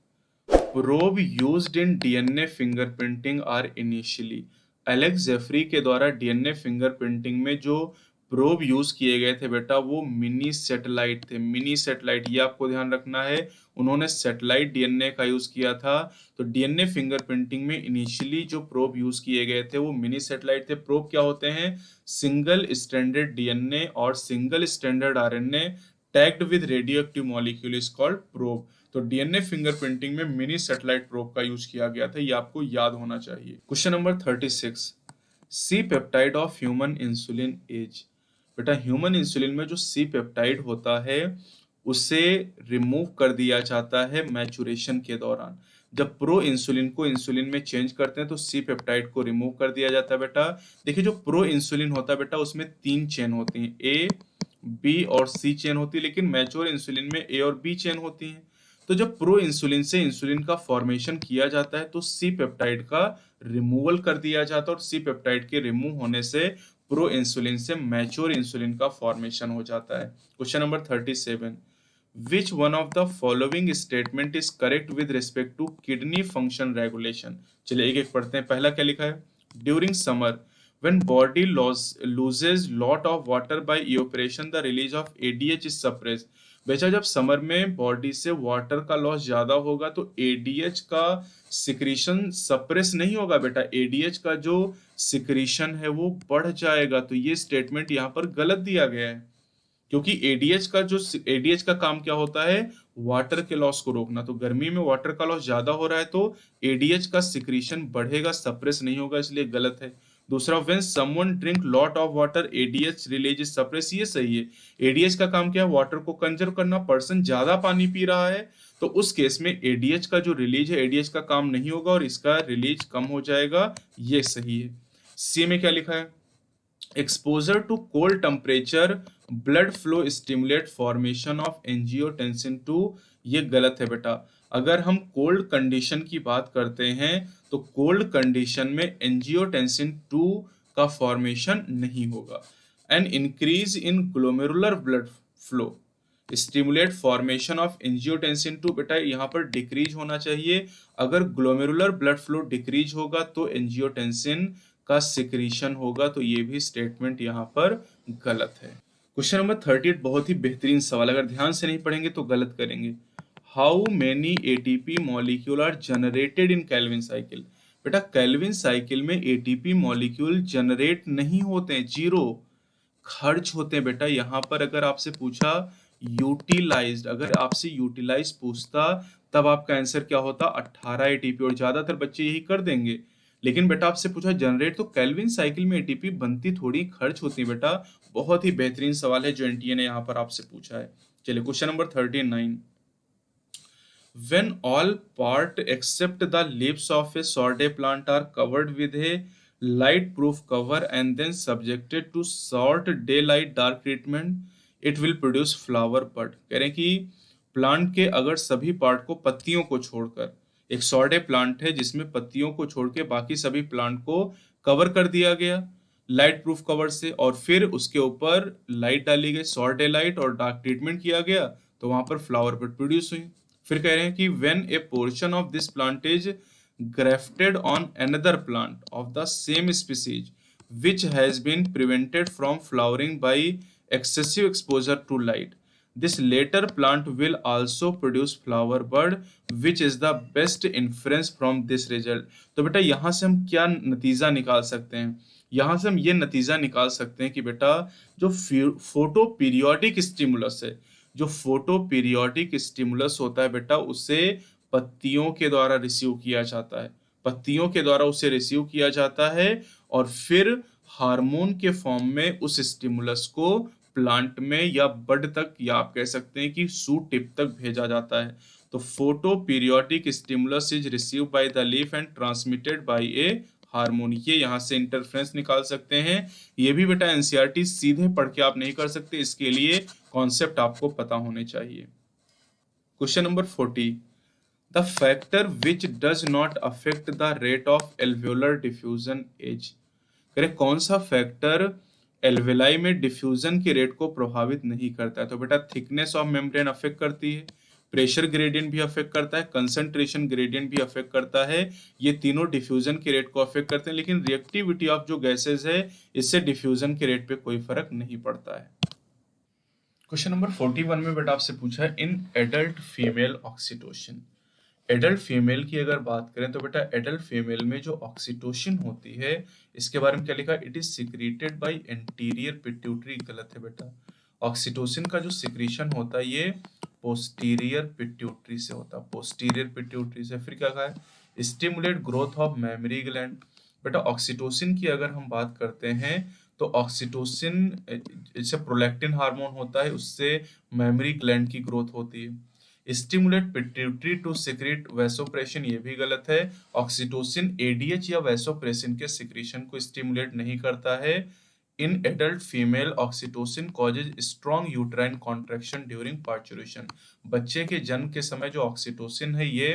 probe used in DNA fingerprinting are initially. Alex Jeffrey के द्वारा डीएनए फिंगरप्रिंटिंग में जो प्रोब यूज किए गए थे बेटा, वो मिनी सैटेलाइट थे। मिनी सैटेलाइट, ये आपको ध्यान रखना है, उन्होंने सैटेलाइट डीएनए का यूज किया था। तो डीएनए फिंगरप्रिंटिंग में इनिशियली जो प्रोब यूज किए गए थे वो मिनी सैटेलाइट थे। प्रोब क्या होते हैं, सिंगल स्ट्रैंडेड डीएनए और single stranded RNA tagged with radio active molecule is called probe. तो डीएनए फिंगरप्रिंटिंग में मिनी सैटेलाइट प्रोब का यूज किया गया था, ये आपको याद होना चाहिए। Question number 36, C peptide of human insulin as. बेटा ह्यूमन इंसुलिन में जो सी पेप्टाइड होता है उसे रिमूव कर दिया जाता है मैचुरेशन के दौरान। जब प्रो इंसुलिन को इंसुलिन में चेंज करते हैं तो सी पेप्टाइड को रिमूव कर दिया जाता है बेटा। देखिए जो प्रो इंसुलिन होता है बेटा उसमें 3 चेन होती हैं, ए, बी और सी चेन होती है, लेकिन मैच्योर इंसुलिन में ए और बी चेन होती हैं। तो जब प्रो इंसुलिन से इंसुलिन का फॉर्मेशन किया जाता है तो सी पेप्टाइड का रिमूवल कर दिया जाता है, और सी पेप्टाइड के रिमूव होने से प्रो इंसुलिन से मैच्योर इंसुलिन का फॉर्मेशन हो जाता है। Question number 37, which one of the following statement is correct with respect to kidney function regulation. चलिए एक एक पढ़ते हैं। पहला क्या लिखा है, during summer when body loses lot of water by evaporation the release of ADH is suppressed। बेचा जब समर में बॉडी से वाटर का लॉस ज्यादा होगा तो एडीएच का सिक्रीशन सप्रेस नहीं होगा बेटा, एडीएच का जो सिक्रीशन है वो बढ़ जाएगा। तो ये स्टेटमेंट यहाँ पर गलत दिया गया है, क्योंकि एडीएच का काम क्या होता है, वाटर के लॉस को रोकना। तो गर्मी में वाटर का लॉस ज्यादा हो रहा है तो एडीएच का सिक्रीशन बढ़ेगा, सप्रेस नहीं होगा, इसलिए गलत है। दूसरा, when someone drink lot of water ADH release is suppress, ये सही है। एडीएच का काम क्या है, वाटर को कंजर्व करना। पर्सन ज्यादा पानी पी रहा है तो उस केस में एडीएच का जो रिलीज है, एडीएच का काम नहीं होगा और इसका रिलीज कम हो जाएगा, ये सही है। सी में क्या लिखा है, exposure to cold temperature blood flow stimulate formation of angiotensin 2, ये गलत है बेटा। अगर हम कोल्ड कंडीशन की बात करते हैं तो कोल्ड कंडीशन में एंजियोटेंसिन 2 का फॉर्मेशन नहीं होगा। An increase in glomerular blood flow stimulate formation of angiotensin 2, बेटा यहाँ पर डिक्रीज होना चाहिए। अगर ग्लोमेरुलर ब्लड फ्लो डिक्रीज होगा तो एंजियोटेंसिन का सिक्रीशन होगा, तो ये भी स्टेटमेंट यहाँ पर गलत है। क्वेश्चन नंबर 38 बहुत ही बेहतरीन सवाल, अगर ध्यान से नहीं पढ़ेंगे तो गलत करेंगे। How many ATP molecule are generated in Calvin cycle. बेटा केल्विन साइकिल में एटीपी मॉलिक्यूल जनरेट नहीं होते हैं, 0 खर्च होते हैं बेटा। यहाँ पर अगर आपसे पूछा यूटिलाइज्ड, अगर आपसे यूटिलाइज पूछता तब आपका आंसर क्या होता? 18 एटीपी, और ज्यादातर बच्चे यही कर देंगे। लेकिन बेटा आपसे पूछा जनरेट, तो केल्विन साइकिल में एटीपी बनती थोड़ी, खर्च होती है बेटा। बहुत ही बेहतरीन सवाल है जो एनटीए ने यहाँ पर आपसे पूछा है। चलिए question number 39। When all part except the leaves of a sordid plant are covered with a light-proof cover and then subjected to short daylight dark treatment, it will produce flower bud। कह रहे हैं कि plant के अगर सभी part को, पत्तियों को छोड़कर, एक सॉर्डे प्लांट है जिसमें पत्तियों को छोड़ के बाकी सभी प्लांट को कवर कर दिया गया लाइट प्रूफ कवर से, और फिर उसके ऊपर लाइट डाली गई, सॉर्डे लाइट, और डार्क ट्रीटमेंट किया गया, तो वहां पर फ्लावर बड प्रोड्यूस हुई। फिर कह रहे हैं कि when A portion of this plant is grafted on another plant of the same species which has been prevented from flowering by excessive exposure to light, this later plant will also produce flower bud which is the best inference from this result। तो बेटा यहाँ से हम क्या नतीजा निकाल सकते हैं? यहाँ से हम ये नतीजा निकाल सकते हैं कि बेटा जो फोटो पीरियोडिक स्टिमुलस है, जो फोटो पीरियोडिक स्टिमुलस होता है बेटा, उसे पत्तियों के द्वारा रिसीव किया जाता है, पत्तियों के द्वारा उसे रिसीव किया जाता है, और फिर हार्मोन के फॉर्म में उस स्टिमुलस को प्लांट में या बड तक, या आप कह सकते हैं कि शूट टिप तक भेजा जाता है। तो photo periodic stimulus is receive by the leaf and transmitted by A hormone. ये यहाँ से इंटरफ्रेंस निकाल सकते हैं। ये भी बेटा एनसीईआरटी सीधे पढ़ के आप नहीं कर सकते, इसके लिए कॉन्सेप्ट आपको पता होने चाहिए। Question number 40। The factor which does not affect the rate of alveolar diffusion is। करें कौन सा फैक्टर एल्वेलाई में डिफ्यूजन के रेट को प्रभावित नहीं करता है? तो बेटा थिकनेस ऑफ मेम्ब्रेन अफेक्ट करती है, प्रेशर ग्रेडियंट भी अफेक्ट करता है, कंसंट्रेशन ग्रेडियंट भी अफेक्ट करता है। ये तीनों डिफ्यूजन के रेट को अफेक्ट करते हैं, लेकिन रिएक्टिविटी ऑफ जो गैसेज है, इससे डिफ्यूजन के रेट पे कोई फर्क नहीं पड़ता है। क्वेश्चन नंबर 41 में बेटा आपसे पूछा है in adult female oxytocin. Adult female की अगर बात करें तो बेटा एडल्ट फीमेल में जो ऑक्सीटोसिन होती है, इसके बारे में क्या लिखा? It is secreted by anterior pituitary. गलत है बेटा। ऑक्सीटोसिन का जो सिक्रीशन होता है ये पोस्टीरियर पिट्यूटरी से होता है, पोस्टीरियर पिट्यूटरी से। फिर क्या कहा है? Stimulate growth of memory gland. बेटा ऑक्सीटोसिन की अगर हम बात करते हैं तो ऑक्सीटोसिन जैसे प्रोलैक्टिन हार्मोन होता है, उससे मेमोरी ग्लैंड की ग्रोथ होती है। Stimulate pituitary to secrete vasopressin, ये भी गलत है। ऑक्सीटोसिन एडीएच या वैसोप्रेसिन के सिक्रीशन को स्टिमुलेट नहीं करता है। In adult female oxytocin causes strong uterine contraction during parturition. बच्चे के जन्म के समय जो ऑक्सीटोसिन है ये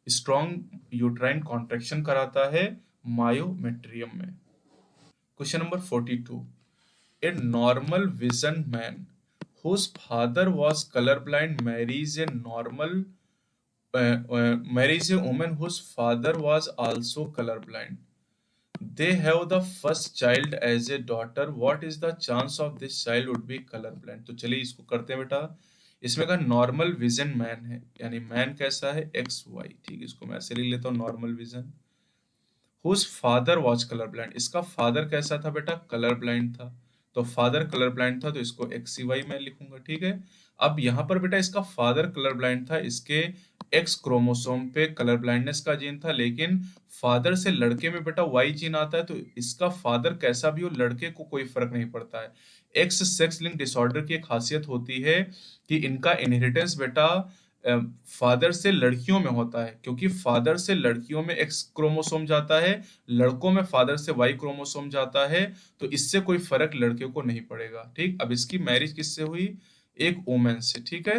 स्ट्रॉन्ग यूट्राइन कॉन्ट्रैक्शन कराता है मायोमेट्रियम में। Question number 42। A normal vision man whose father was colorblind marries a woman whose father was also colorblind. They have the first child as a daughter. What is the chance of this child would be colorblind? तो चलिए इसको करते हैं बेटा। इसमें का normal vision man है, यानी मैन कैसा है? X Y. ठीक, इसको मैं ऐसे लिख लेता हूँ normal vision. Whose father was colour blind, इसका फादर कैसा था बेटा? कलर ब्लाइंड था। तो फादर कलर ब्लाइंड था तो इसको एक्स वाई मैं लिखूंगा। ठीक है। अब यहाँ पर बेटा इसका फादर कलर ब्लाइंड था, इसके एक्स क्रोमोसोम पे कलर ब्लाइंडनेस का जीन था, लेकिन फादर से लड़के में बेटा वाई जीन आता है, तो इसका फादर कैसा भी हो लड़के को कोई फर्क नहीं पड़ता है। एक्स सेक्स लिंक डिसऑर्डर की एक खासियत होती है कि इनका इनहेरिटेंस बेटा फादर से लड़कियों में होता है, क्योंकि फादर से लड़कियों में एक्स क्रोमोसोम जाता है, लड़कों में फादर से वाई क्रोमोसोम जाता है, तो इससे कोई फर्क लड़के को नहीं पड़ेगा। ठीक। अब इसकी मैरिज किससे हुई? एक वुमेन से। ठीक है,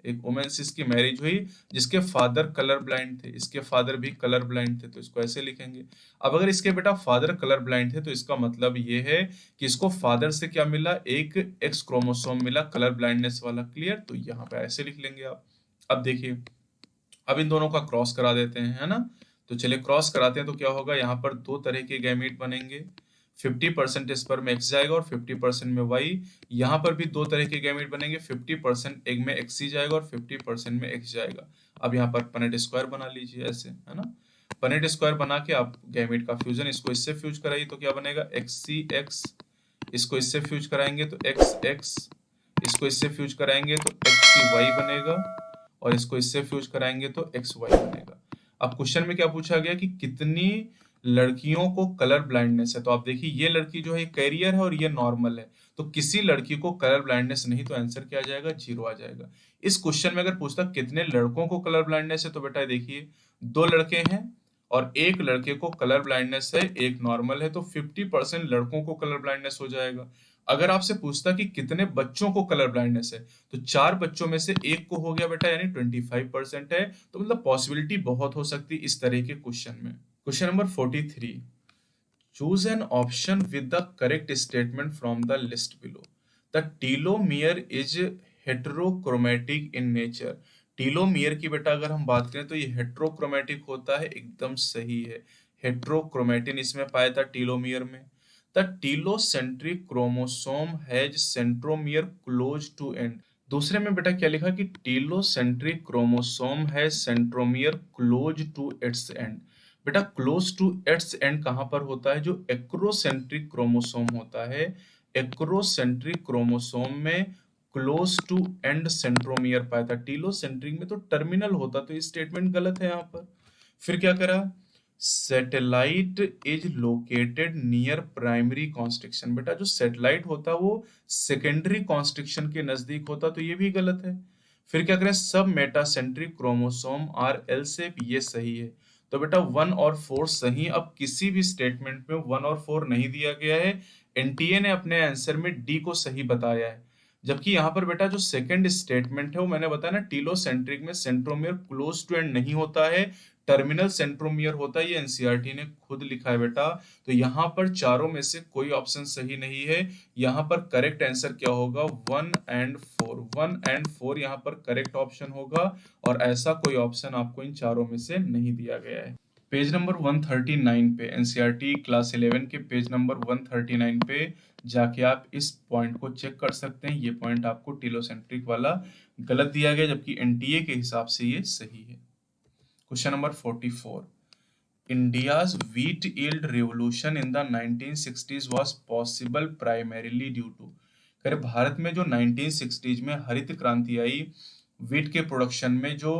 एक वुमेन से इसकी मैरिज हुई जिसके फादर कलर ब्लाइंड थे, इसके फादर भी कलर ब्लाइंड थे, तो इसको ऐसे लिखेंगे। अब अगर इसके बेटा फादर कलर ब्लाइंड थे तो इसका मतलब ये है कि इसको फादर से क्या मिला? एक एक्स क्रोमोसोम मिला कलर ब्लाइंडनेस वाला। क्लियर? तो यहाँ पे ऐसे लिख लेंगे आप। अब देखिए, अब इन दोनों का क्रॉस करा देते हैं, है ना? तो चलिए क्रॉस कराते हैं तो क्या होगा? यहाँ पर दो तरह के गैमीट बनेंगे, 50% स्पर्म में एक्स जाएगा और 50% में वाई। यहाँ पर भी दो तरह के गैमीट बनेंगे, 50% एग में एक्स जाएगा और 50% में एक्स जाएगा। अब यहाँ पर पनेट स्क्वायर बना लीजिए ऐसे, है ना? पनेट स्क्वायर बना के आप गैमीट का फ्यूजन, इसको इससे फ्यूज कराइए तो क्या बनेगा? एक्स सी एक्स। इसको इससे फ्यूज कराएंगे तो एक्स एक्स। इसको इससे फ्यूज कराएंगे तो एक्स सी वाई बनेगा। और इसको इससे फ्यूज कराएंगे तो XY बनेगा। अब क्वेश्चन में क्या पूछा गया कि कितनी लड़कियों को कलर ब्लाइंडनेस है। तो आप देखिए ये लड़की जो है कैरियर है और ये नॉर्मल है, तो किसी लड़की को कलर ब्लाइंडनेस नहीं, तो आंसर क्या आ जाएगा, 0 आ जाएगा। इस क्वेश्चन में अगर पूछता कितने लड़कों को कलर ब्लाइंडनेस है, तो बेटा देखिए 2 लड़के हैं और एक लड़के को कलर ब्लाइंडनेस है, एक नॉर्मल है, तो 50% लड़कों को कलर ब्लाइंडनेस हो जाएगा। अगर आपसे पूछता कि कितने बच्चों को कलर ब्लाइंडनेस है, तो 4 बच्चों में से एक को हो गया बेटा, यानी 25% है। तो मतलब पॉसिबिलिटी बहुत हो सकती है इस तरह के क्वेश्चन में। Question number 43, choose an option with the correct statement from the list below. The telomere is heterochromatic in nature. Telomere की बेटा अगर हम बात करें तो ये हेटेरोक्रोमैटिक होता है, एकदम सही है। हेटेरोक्रोमैटिन इसमें पाया था टीलोमियर में। The telocentric chromosome has centromere close to end. दूसरे में बेटा क्या लिखा कि टीलोसेंट्रिक क्रोमोसोम है centromere close to its end. बेटा क्लोज टू इट्स एंड कहां पर होता है, जो एक्रोसेंट्रिक क्रोमोसोम होता है, एक्रोसेंट्रिक क्रोमोसोम में क्लोज टू एंड सेंट्रोमियर पाया था। टीलोसेंट्रिक में तो टर्मिनल होता, तो ये स्टेटमेंट गलत है यहाँ पर। फिर क्या करा, satellite is located near primary constriction. बेटा जो सैटेलाइट होता है वो सेकेंडरी कॉन्स्ट्रिक्शन के नजदीक होता, तो ये भी गलत है। फिर क्या करें, सब metacentric chromosome R L shape, ये सही है। तो बेटा 1 और 4 सही। अब किसी भी स्टेटमेंट में 1 और 4 नहीं दिया गया है। एनटीए ने अपने आंसर में डी को सही बताया है। जबकि यहाँ पर बेटा जो सेकंड स्टेटमेंट है वो मैंने बताया ना, टीलोसेंट्रिक में सेंट्रोमियर क्लोज टू एंड नहीं होता है, टर्मिनल सेंट्रोमियर होता है, ये एनसीईआरटी ने खुद लिखा है बेटा। तो यहाँ पर चारों में से कोई ऑप्शन सही नहीं है। यहाँ पर करेक्ट आंसर क्या होगा, 1 एंड 4। 1 एंड 4 यहाँ पर करेक्ट ऑप्शन होगा, और ऐसा कोई ऑप्शन आपको इन चारों में से नहीं दिया गया है। पेज नंबर 139 पे, एनसीईआरटी क्लास 11 के पेज नंबर 139 पे जाके आप इस पॉइंट को चेक कर सकते हैं। ये पॉइंट आपको टीलोसेंट्रिक वाला गलत दिया गया, जबकि एनटीए के हिसाब से ये सही है। Question number 44, India's wheat yield revolution in the 1960s was possible primarily due to। कह रहे भारत में जो 1960s में हरित क्रांति आई, वीट के प्रोडक्शन में जो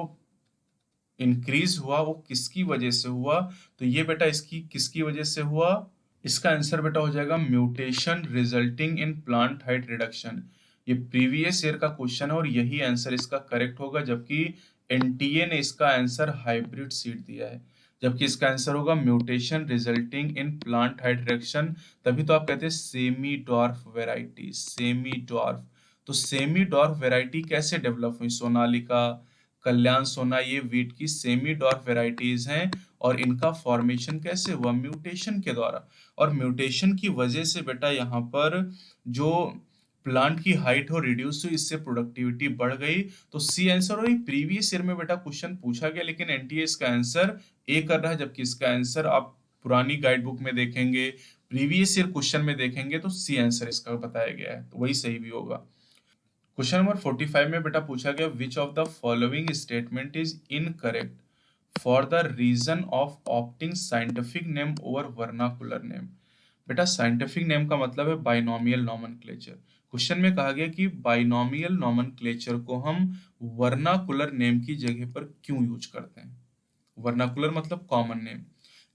इंक्रीज हुआ वो किसकी वजह से हुआ। तो ये बेटा इसकी किसकी वजह से हुआ, इसका आंसर बेटा हो जाएगा mutation resulting in plant height reduction. ये प्रीवियस ईयर का क्वेश्चन है और यही आंसर इसका करेक्ट होगा, जबकि एनटीए ने इसका आंसर हाइब्रिड सीड दिया है, जबकि इसका आंसर होगा mutation resulting in plant height reduction. तभी तो आप कहते हैं semi dwarf variety, semi dwarf. तो सेमी डॉर्फ वेराइटी कैसे डेवलप हुई, सोनालिका, कल्याण सोना, ये वीट की सेमी डॉर्फ वेराइटीज हैं, और इनका फॉर्मेशन कैसे हुआ, म्यूटेशन के द्वारा। और म्यूटेशन की वजह से बेटा यहाँ पर जो प्लांट की हाइट हो रिड्यूस हुई, इससे प्रोडक्टिविटी बढ़ गई। तो सी आंसर। और प्रीवियस ईयर में बेटा क्वेश्चन पूछा गया, लेकिन एनटीए इसका आंसर ए कर रहा है, जबकि इसका आंसर आप पुरानी गाइड बुक में देखेंगे, प्रीवियस ईयर क्वेश्चन में देखेंगे तो सी आंसर इसका बताया गया है, तो वही सही भी होगा। क्वेश्चन नंबर 45 में बेटा पूछा गया, which of the following statement is incorrect for the reason of opting scientific name over vernacular name. बेटा साइंटिफिक नेम का मतलब है बाइनोमियल नॉमेनक्लेचर। क्वेश्चन में कहा गया कि बाइनोमियल नॉमेनक्लेचर को हम वर्नाकुलर नेम की जगह पर क्यों यूज करते हैं। वर्नाकुलर मतलब कॉमन नेम।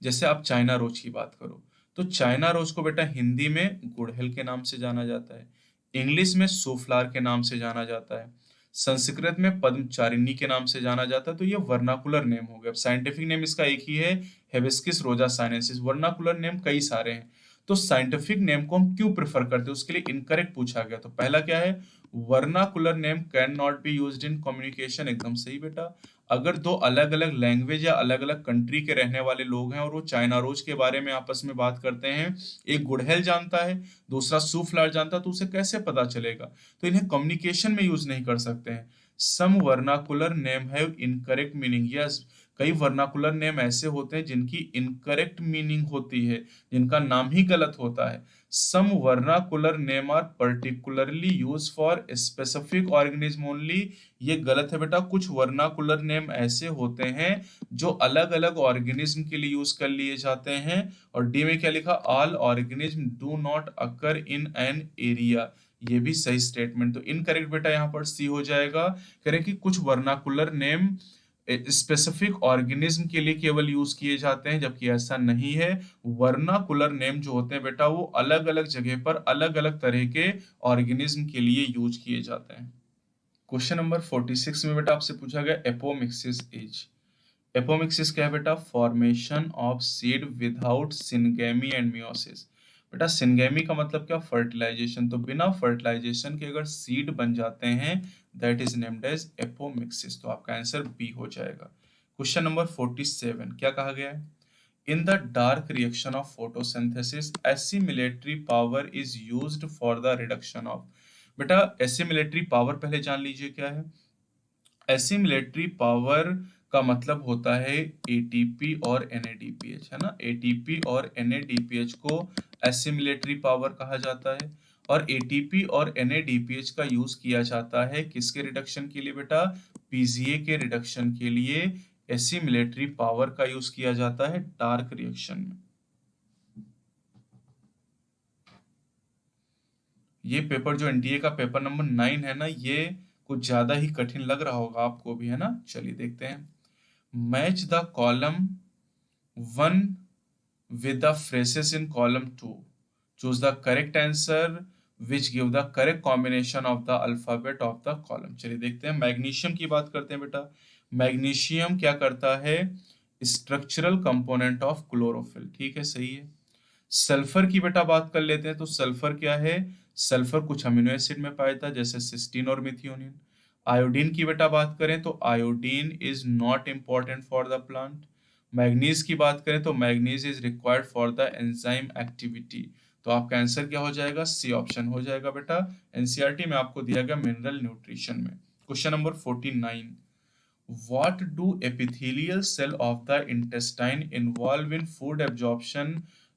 जैसे आप चाइना रोज की बात करो, तो चाइना रोज को बेटा हिंदी में गुड़हल के नाम से जाना जाता है, इंग्लिश में सूफ्लार के नाम से जाना जाता है, संस्कृत में पद्मचारिणी के नाम से जाना जाता है। तो ये वर्नाकुलर नेम हो गया। साइंटिफिक नेम इसका एक ही है, हेबिस्किस रोजा साइनेंसिस। वर्नाकुलर नेम कई सारे हैं। तो साइंटिफिक नेम को हम क्यों प्रेफर करते हैं, उसके लिए इनकरेक्ट पूछा गया। तो पहला क्या है, vernacular name can not be used in communication, एकदम सही बेटा। अगर दो अलग अलग लैंग्वेज या अलग अलग कंट्री के रहने वाले लोग हैं और वो चाइना रोज के बारे में आपस में बात करते हैं, एक गुड़हल जानता है दूसरा सूफ्लार जानता है, तो उसे कैसे पता चलेगा। तो इन्हें कम्युनिकेशन में यूज नहीं कर सकते हैं। Some vernacular name have incorrect meaning, yes कई वर्नाकुलर नेम ऐसे होते हैं जिनकी इनकरेक्ट मीनिंग होती है, जिनका नाम ही गलत होता है। Some vernacular name are particularly use for specific organism only, ये गलत है बेटा। कुछ वर्नाकुलर नेम ऐसे होते हैं जो अलग अलग ऑर्गेनिज्म के लिए यूज कर लिए जाते हैं। और डी में क्या लिखा, all organism do not occur in an area, ये भी सही स्टेटमेंट, तो इनकरेक्ट बेटा यहाँ पर सी हो जाएगा। कह रहे कि कुछ वर्नाकुलर नेम स्पेसिफिक ऑर्गेनिज्म के लिए केवल यूज किए जाते हैं, जबकि ऐसा नहीं है। वर्नाकुलर नेम जो होते हैं बेटा वो अलग अलग जगह पर अलग अलग तरह के ऑर्गेनिज्म के लिए यूज किए जाते हैं। क्वेश्चन नंबर 46 में बेटा आपसे पूछा गया एपोमिक्सिस इज। एपोमिक्सिस क्या है बेटा? Formation of seed without syngamy and meiosis. बेटा सिनगेमी का मतलब क्या? फर्टिलाइजेशन। तो बिना फर्टिलाइजेशन के अगर सीड बन जाते हैं that is named as apomixis. तो आपका आंसर बी हो जाएगा। क्वेश्चन नंबर 47 क्या कहा गया है? In the dark reaction of photosynthesis assimilatory power is used for the reduction of. बेटा एसिमिलेटरी पावर पहले जान लीजिए क्या है। एसिमिलेटरी पावर का मतलब होता है एटीपी और एनएडीपीएच, है ना। एटीपी और एनएडीपीएच को एसिमिलेटरी पावर कहा जाता है। और एटीपी और एनएडीपीएच का यूज किया जाता है किसके रिडक्शन के लिए बेटा? पीजीए के रिडक्शन के लिए एसिमिलेटरी पावर का यूज किया जाता है डार्क रिएक्शन में। ये पेपर जो एनटीए का पेपर नंबर 9 है ना, ये कुछ ज्यादा ही कठिन लग रहा होगा आपको भी, है ना। चलिए देखते हैं। Match the column 1 with the phrases in column 2. Choose the correct answer which give the correct combination of the alphabet of the column. चलिए देखते हैं। मैग्नीशियम की बात करते हैं बेटा। मैग्नीशियम क्या करता है? स्ट्रक्चरल कंपोनेंट ऑफ क्लोरोफिल, ठीक है, सही है। सल्फर की बेटा बात कर लेते हैं। तो सल्फर क्या है? सल्फर कुछ अमीनो एसिड में पाया था जैसे सिस्टीन और मिथियोनिन। आयोडीन की बेटा बात करें तो iodine is not important for the plant. Manganese की बात करें तो manganese is required for the enzyme activity. तो आपका आंसर क्या हो जाएगा? सी ऑप्शन हो जाएगा बेटा। एनसीईआरटी में आपको दिया गया मिनरल न्यूट्रिशन में। Question number 49। What do epithelial cell of the intestine involved in food absorption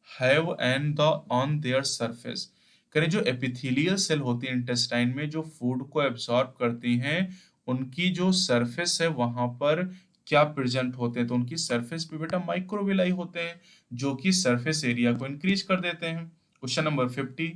have and the on their surface? करें जो एपिथेलियल सेल होती है इंटेस्टाइन में जो फूड को एब्जॉर्ब करती हैं, उनकी जो सरफेस है वहां पर क्या प्रेजेंट होते हैं? तो उनकी सरफेस पे बेटा माइक्रोविलाई होते हैं जो कि सरफेस एरिया को इंक्रीज कर देते हैं। Question number 50।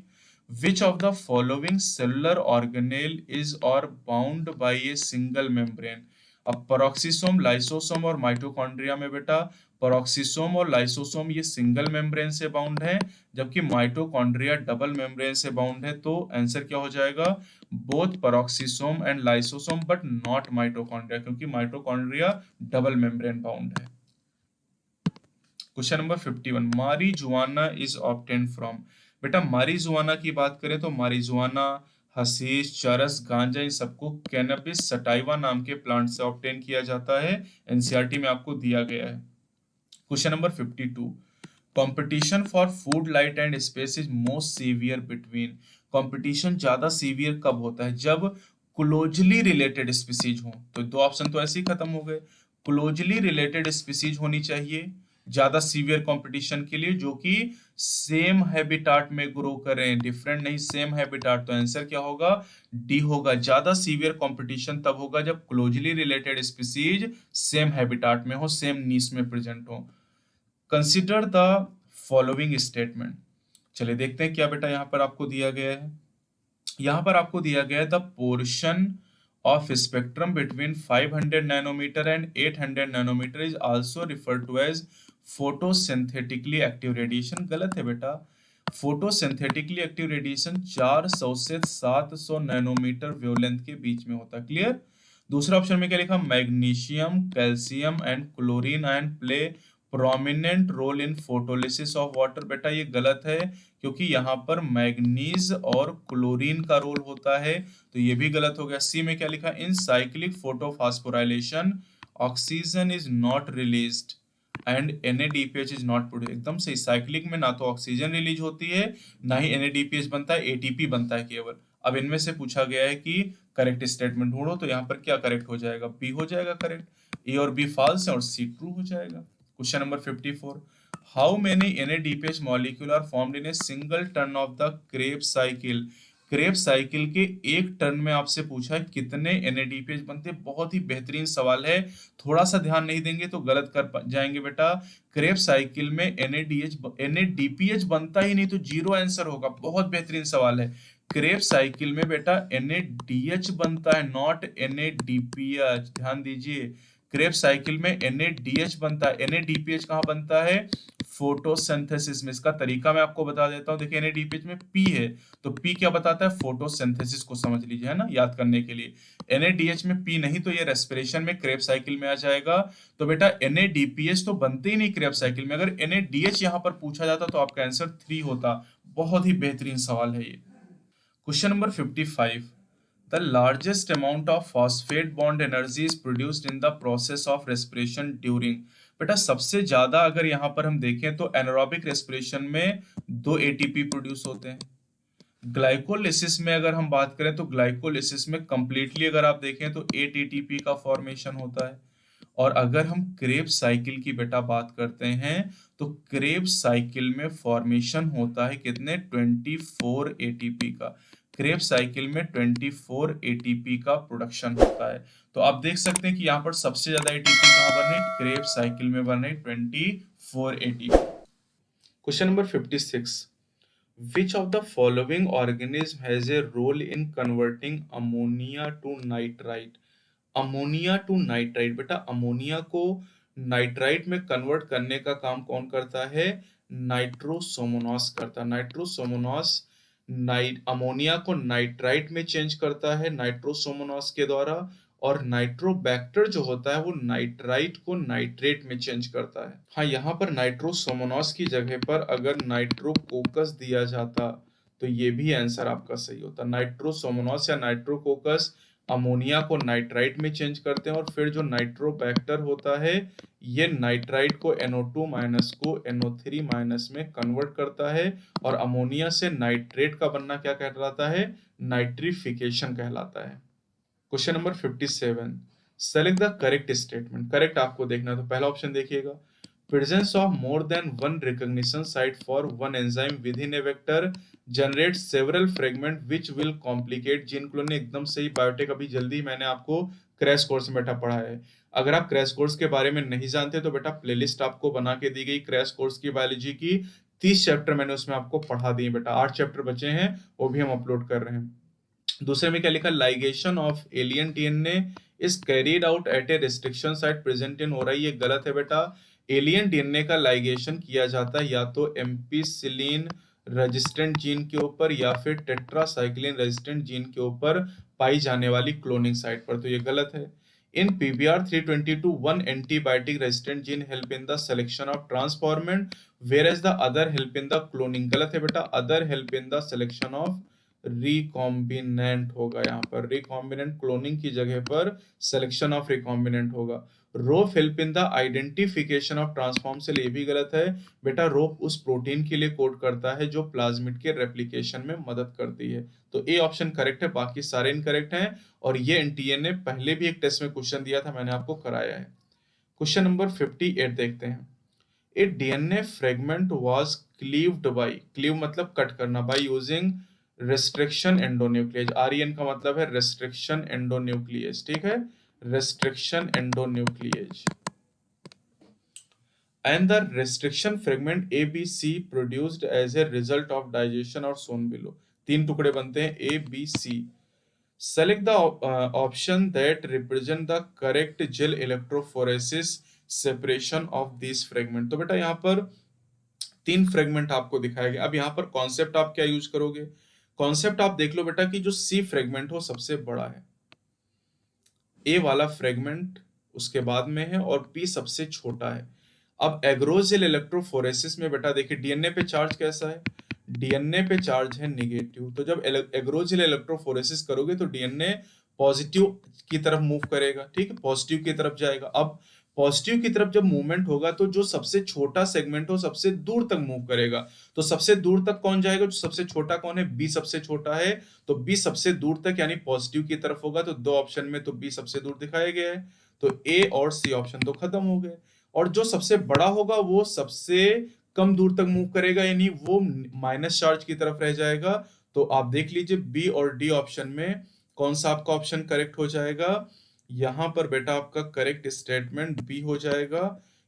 Which of the following cellular organelle is or bound by a single membrane? अब पेरोक्सिसोम, लाइसोसोम और माइटोकॉन्ड्रिया में बेटा पेरोक्सिसोम और लाइसोसोम ये सिंगल मेम्ब्रेन से बाउंड है, जबकि माइटोकॉन्ड्रिया डबल मेम्ब्रेन से बाउंड है। तो आंसर क्या हो जाएगा? Both peroxisome and lysosome but not mitochondria, क्योंकि माइटोकॉन्ड्रिया डबल मेम्ब्रेन बाउंड है। Question number 51। Marijuana is obtained from. बेटा मारीजुआना की बात करें तो मारीजुआना, हशीश, चरस, गांजा इन सबको कैनबिस सटाइवा नाम के प्लांट से ऑब्टेन किया जाता है। एनसीईआरटी में आपको दिया गया है। Question number 52। Competition for food light and space is most severe between. Competition ज्यादा सीवियर कब होता है? जब क्लोजली रिलेटेड स्पीसीज हो। तो दो ऑप्शन तो ऐसे ही खत्म हो गए। क्लोजली रिलेटेड स्पीसीज होनी चाहिए ज्यादा सीवियर कंपटीशन के लिए, जो कि सेम हैबिटाट में ग्रो करें, डिफरेंट नहीं, सेम हैबिटाट। तो आंसर क्या होगा? डी होगा। ज्यादा सीवियर कंपटीशन तब होगा जब closely related species same habitat में हो, सेम नीश में प्रेजेंट हो। Consider the following statement. चलिए देखते हैं क्या बेटा यहाँ पर आपको दिया गया है। यहाँ पर आपको दिया गया है the portion of spectrum between 500 nanometre and 800 nanometre is also referred to as photosynthetically active radiation. गलत है बेटा। फोटोसिंथेटिकली एक्टिव रेडिएशन 400 से 700 नैनोमीटर वेवलेंथ के बीच में होता है। क्लियर। दूसरा ऑप्शन में क्या लिखा? Magnesium, calcium and chlorine ion play prominent role in photolysis of water. बेटा ये गलत है, क्योंकि यहाँ पर मैग्नीज और क्लोरीन का रोल होता है, तो ये भी गलत हो गया। सी में क्या लिखा? इन cyclic photophosphorylation oxygen is not released and NADPH is not produced. एकदम सही। साइक्लिक में ना तो ऑक्सीजन रिलीज होती है ना ही NADPH बनता है, ATP बनता है केवल। अब इनमें से पूछा गया है कि करेक्ट स्टेटमेंट ढूंढो, तो यहाँ पर क्या करेक्ट हो जाएगा? बी हो जाएगा करेक्ट। ए और बी फॉल्स है और सी ट्रू हो जाएगा। Question number 54। How many NADPH molecule are formed in a single turn of the Kreb cycle. Kreb cycle के एक टर्न में आपसे पूछा है कितने NADPH बनते। बहुत ही बेहतरीन सवाल है, थोड़ा सा ध्यान नहीं देंगे तो गलत कर जाएंगे बेटा। क्रेब साइकिल में NADPH बनता ही नहीं, तो जीरो आंसर होगा। बहुत बेहतरीन सवाल है। क्रेब साइकिल में बेटा NADH बनता है, नॉट NADPH। ध्यान दीजिए, क्रेब साइकिल में NADH बनता है। NADPH कहाँ बनता है? फोटोसिंथेसिस में। इसका तरीका मैं आपको बता देता हूँ। देखिए NADPH में P है, तो P क्या बताता है? फोटोसिंथेसिस को समझ लीजिए, है ना, याद करने के लिए। NADH में P नहीं, तो ये रेस्पिरेशन में क्रेब साइकिल में आ जाएगा। तो बेटा NADPH तो बनते ही नहीं क्रेब साइकिल में। अगर NADH यहाँ पर पूछा जाता तो आपका आंसर 3 होता। बहुत ही बेहतरीन सवाल है ये। Question number 55. The largest amount of phosphate bond energy is produced in the process of respiration during। बेटा सबसे ज्यादा अगर यहाँ पर हम देखें तो एनारोबिक रेस्पिरेशन में 2 ATP प्रोड्यूस होते हैं। ग्लाइकोलिसिस में अगर हम बात करें तो ग्लाइकोलिसिस में कंप्लीटली अगर आप देखें तो 8 ATP का फॉर्मेशन होता है। और अगर हम क्रेब साइकिल की बेटा बात करते हैं तो क्रेब साइकिल में फॉर्मेशन होता है कितने? 24 ATP का। क्रेब साइकिल में 24 ATP का प्रोडक्शन होता है। तो आप देख सकते हैं कि यहाँ पर सबसे ज्यादा ATP कहाँ बन रहे? क्रेब साइकिल में बन रहे 24 ATP। Question number 56। Which of the following organism has a role in converting ammonia to nitrite? Ammonia to nitrite. बेटा अमोनिया को नाइट्राइट में कन्वर्ट करने का काम कौन करता है? नाइट्रोसोमोनास करता है। नाइट्रोसोमोनास अमोनिया को नाइट्राइट में चेंज करता है नाइट्रोसोमोनास के द्वारा, और नाइट्रोबैक्टर जो होता है वो नाइट्राइट को नाइट्रेट में चेंज करता है। हाँ, यहाँ पर नाइट्रोसोमोनास की जगह पर अगर नाइट्रोकोकस दिया जाता तो ये भी आंसर आपका सही होता। नाइट्रोसोमोनास या नाइट्रोकोकस अमोनिया को नाइट्राइट में चेंज करते हैं, और फिर जो नाइट्रोबैक्टर होता है ये नाइट्राइट को NO2 माइनस को NO3 माइनस में कन्वर्ट करता है, और अमोनिया से नाइट्रेट का बनना क्या कहलाता है? नाइट्रिफिकेशन कहलाता है। Question number 57। Select the correct statement. Correct आपको देखना है, तो पहला ऑप्शन देखिएगा, presence of more than one recognition site for one enzyme with in A vector generate several fragment which will complicate gene cloning. एकदम सही। बायोटेक अभी जल्दी मैंने आपको क्रैश कोर्स में बेटा पढ़ा है। अगर आप क्रैश कोर्स के बारे में नहीं जानते तो बेटा प्लेलिस्ट आपको बना के दी गई क्रैश कोर्स की बायोलॉजी की। 30 चैप्टर मैंने उसमें आपको पढ़ा दिए बेटा। 8 चैप्टर बचे हैं, वो भी हम अपलोड कर रहे हैं। दूसरे में क्या लिखा? Ligation of alien DNA is carried out at A restriction site present in. हो रहा है, ये गलत है बेटा। एलियन डीएनए का लाइगेशन किया जाता है या तो एम्पिसिलिन रेजिस्टेंट जीन के ऊपर या फिर टेट्रासाइक्लिन रेजिस्टेंट जीन के ऊपर पाई जाने वाली क्लोनिंग साइट पर, तो ये गलत है। इन PBR 322 one antibiotic resistant gene help in the selection of transformant whereas the other help in the cloning। गलत है बेटा, other help in the selection of recombinant होगा। यहाँ पर रिकॉम्बिनेंट क्लोनिंग की जगह पर सिलेक्शन ऑफ रिकॉम्बिनेंट होगा। Rop help in the identification of transform cell, ये भी गलत है बेटा। रोप उस प्रोटीन के लिए कोड करता है जो प्लाज्मिड के रेप्लिकेशन में मदद करती है। तो ए ऑप्शन करेक्ट है, बाकी सारे इनकरेक्ट हैं। और ये एनटीए ने पहले भी एक टेस्ट में क्वेश्चन दिया था, मैंने आपको कराया है। क्वेश्चन नंबर 58 देखते हैं। A DNA fragment was cleaved by, cleave मतलब कट करना, by using restriction endonuclease. REN का मतलब है रेस्ट्रिक्शन एंडोन्यूक्लियेज, ठीक है, restriction endonuclease. And the restriction fragment ABC produced as a result of digestion are shown below. 3 टुकड़े बनते हैं ABC। Select the option that represent the correct gel electrophoresis separation of this fragment. तो बेटा यहाँ पर 3 fragment आपको दिखाया गया। अब यहाँ पर कॉन्सेप्ट आप क्या यूज करोगे? कॉन्सेप्ट आप देख लो बेटा कि जो C फ्रेगमेंट हो सबसे बड़ा है, A वाला फ्रेगमेंट उसके बाद में है, और P सबसे छोटा है। अब एग्रोजेल इलेक्ट्रोफोरेसिस में बेटा देखिए डीएनए पे चार्ज कैसा है? डीएनए पे चार्ज है निगेटिव। तो जब एग्रोजेल इलेक्ट्रोफोरेसिस करोगे तो डीएनए पॉजिटिव की तरफ मूव करेगा, ठीक है, पॉजिटिव की तरफ जाएगा। अब पॉजिटिव की तरफ जब मूवमेंट होगा तो जो सबसे छोटा सेगमेंट हो सबसे दूर तक मूव करेगा। तो सबसे दूर तक कौन जाएगा? जो सबसे छोटा कौन है? बी सबसे छोटा है, तो बी सबसे दूर तक यानी पॉजिटिव की तरफ होगा। तो 2 ऑप्शन में तो बी सबसे दूर दिखाया गया है, तो ए और सी ऑप्शन तो खत्म हो गए। और जो सबसे बड़ा होगा वो सबसे कम दूर तक मूव करेगा, यानी वो माइनस चार्ज की तरफ रह जाएगा। तो आप देख लीजिए बी और डी ऑप्शन में कौन सा आपका ऑप्शन करेक्ट हो जाएगा। यहां पर बेटा आपका करेक्ट स्टेटमेंट बी हो जाएगा।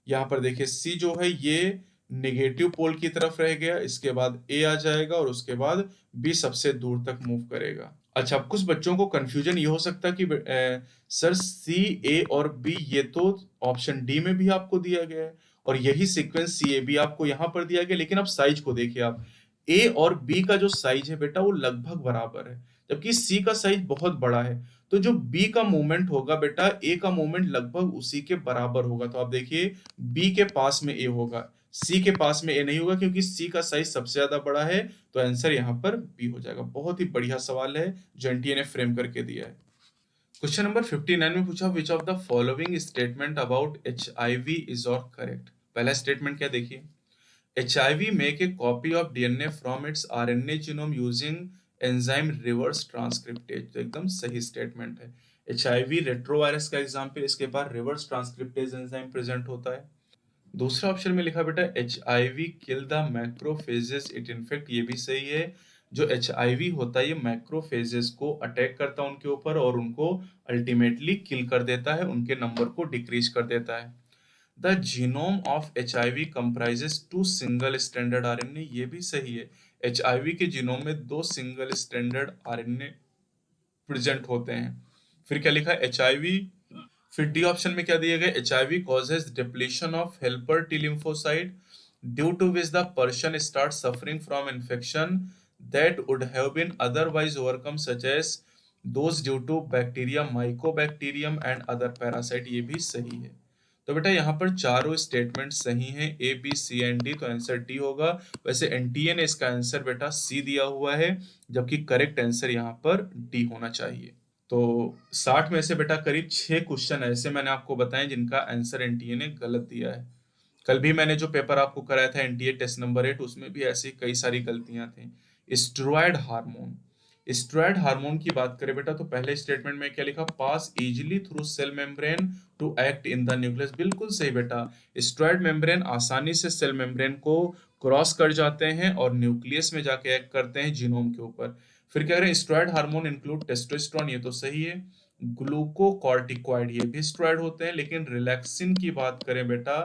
यहां पर देखिए सी जो है ये नेगेटिव पोल की तरफ रह गया, इसके बाद ए आ जाएगा और उसके बाद बी सबसे दूर तक मूव करेगा। अच्छा, अब कुछ बच्चों को कंफ्यूजन ये हो सकता है कि सर सी, ए और बी ये तो ऑप्शन डी में भी आपको दिया गया है और यही सीक्वेंस सी ए बी आपको यहाँ पर दिया गया, लेकिन अब साइज को देखिए आप, ए और बी का जो साइज है बेटा वो लगभग बराबर है, जबकि सी का साइज बहुत बड़ा है। तो जो बी का मूवमेंट होगा बेटा, ए का मूवमेंट लगभग उसी के बराबर होगा। तो आप देखिए बी के पास में ए होगा, सी के पास में ए नहीं होगा, क्योंकि सी का साइज सबसे ज्यादा बड़ा है। तो आंसर यहाँ पर बी हो जाएगा। बहुत ही बढ़िया सवाल है जो एनटीए ने फ्रेम करके दिया है। क्वेश्चन नंबर 59 में पूछा, विच of the following statement about HIV is or correct. पहला स्टेटमेंट क्या देखिए, HIV make a copy of DNA from its RNA genome using enzyme reverse transcriptase। तो एकदम सही स्टेटमेंट है। HIV रेट्रोवायरस का एग्जाम्पल, इसके बाद रिवर्स ट्रांसक्रिप्टेज एंजाइम प्रेजेंट होता है। दूसरा ऑप्शन में लिखा बेटा HIV kill the macrophages it infect, ये भी सही है। जो HIV होता है ये मैक्रोफेजेस को अटैक करता है उनके ऊपर और उनको अल्टीमेटली किल कर देता है, उनके नंबर को डिक्रीज कर देता है। The genome of HIV comprises 2 single standard RNA, ये भी सही है। HIV के जीनोम में 2 सिंगल स्टैंडर्ड RNA प्रेजेंट होते हैं। फिर क्या लिखा है HIV, फिर डी ऑप्शन में क्या दिया गया, HIV causes depletion of helper T lymphocyte due to which the person starts suffering from infection that would have been otherwise overcome such as those due to bacteria mycobacterium and other parasite, ये भी सही है। तो बेटा यहाँ पर चारों statement सही हैं, A B C and D, तो आंसर डी होगा। वैसे एनटीए ने इसका आंसर बेटा सी दिया हुआ है, जबकि करेक्ट आंसर यहाँ पर डी होना चाहिए। तो 60 में से बेटा करीब 6 क्वेश्चन ऐसे मैंने आपको बताए जिनका आंसर एनटीए ने गलत दिया है। कल भी मैंने जो पेपर आपको कराया था एनटीए टेस्ट नंबर 8, उसमें भी ऐसी कई सारी गलतियां थी। स्टेरॉयड हार्मोन, स्टेरॉयड हार्मोन की बात करें बेटा तो पहले स्टेटमेंट में क्या लिखा, pass easily through cell membrane to act in the nucleus, बिल्कुल सही बेटा। स्टेरॉयड मेम्ब्रेन आसानी से सेल मेम्ब्रेन को क्रॉस कर जाते हैं और न्यूक्लियस में जाके एक्ट करते हैं जीनोम के ऊपर। फिर कह रहे हैं स्टेरॉयड हार्मोन इंक्लूड टेस्टोस्टेरोन, ये तो सही है। ग्लूकोकॉर्टिकॉइड, ये भी स्टेरॉयड होते हैं, लेकिन रिलैक्सिन की बात करें बेटा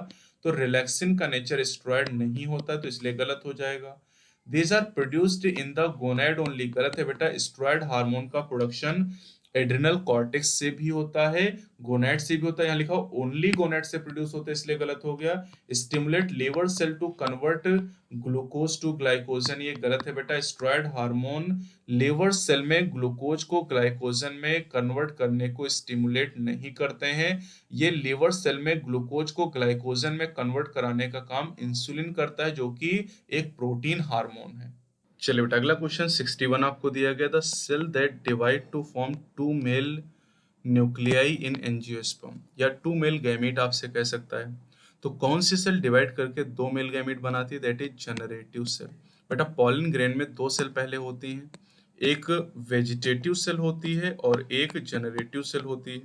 तो रिलैक्सिन का नेचर स्टेरॉयड नहीं होता, तो इसलिए गलत हो जाएगा। These are produced in the gonad only, गलत है बेटा। स्टेरॉयड हार्मोन का प्रोडक्शन एड्रिनल कॉर्टेक्स से भी होता है, गोनैड से भी होता है, यहाँ लिखा ओनली गोनैड से प्रोड्यूस होता है, इसलिए गलत हो गया। Stimulate liver cell to convert glucose to glycogen, ये गलत है बेटा। स्टेरॉयड हार्मोन लिवर सेल में ग्लूकोज को ग्लाइकोजन में कन्वर्ट करने को स्टिमुलेट नहीं करते हैं, ये लिवर सेल में ग्लूकोज को ग्लाइकोजन में कन्वर्ट कराने का काम इंसुलिन करता है, जो कि एक प्रोटीन हार्मोन है। चलिए बेटा अगला क्वेश्चन 61 आपको दिया गया, the cell that divide to form 2 male nuclei in angiosperm, या 2 मेल गैमीट आपसे कह सकता है। तो कौन सी सेल डिवाइड करके 2 मेल गैमीट बनाती है, दैट इज जनरेटिव सेल। बेटा पॉलिन ग्रेन में 2 सेल पहले होती हैं, एक वेजिटेटिव सेल होती है और एक जनरेटिव सेल होती है।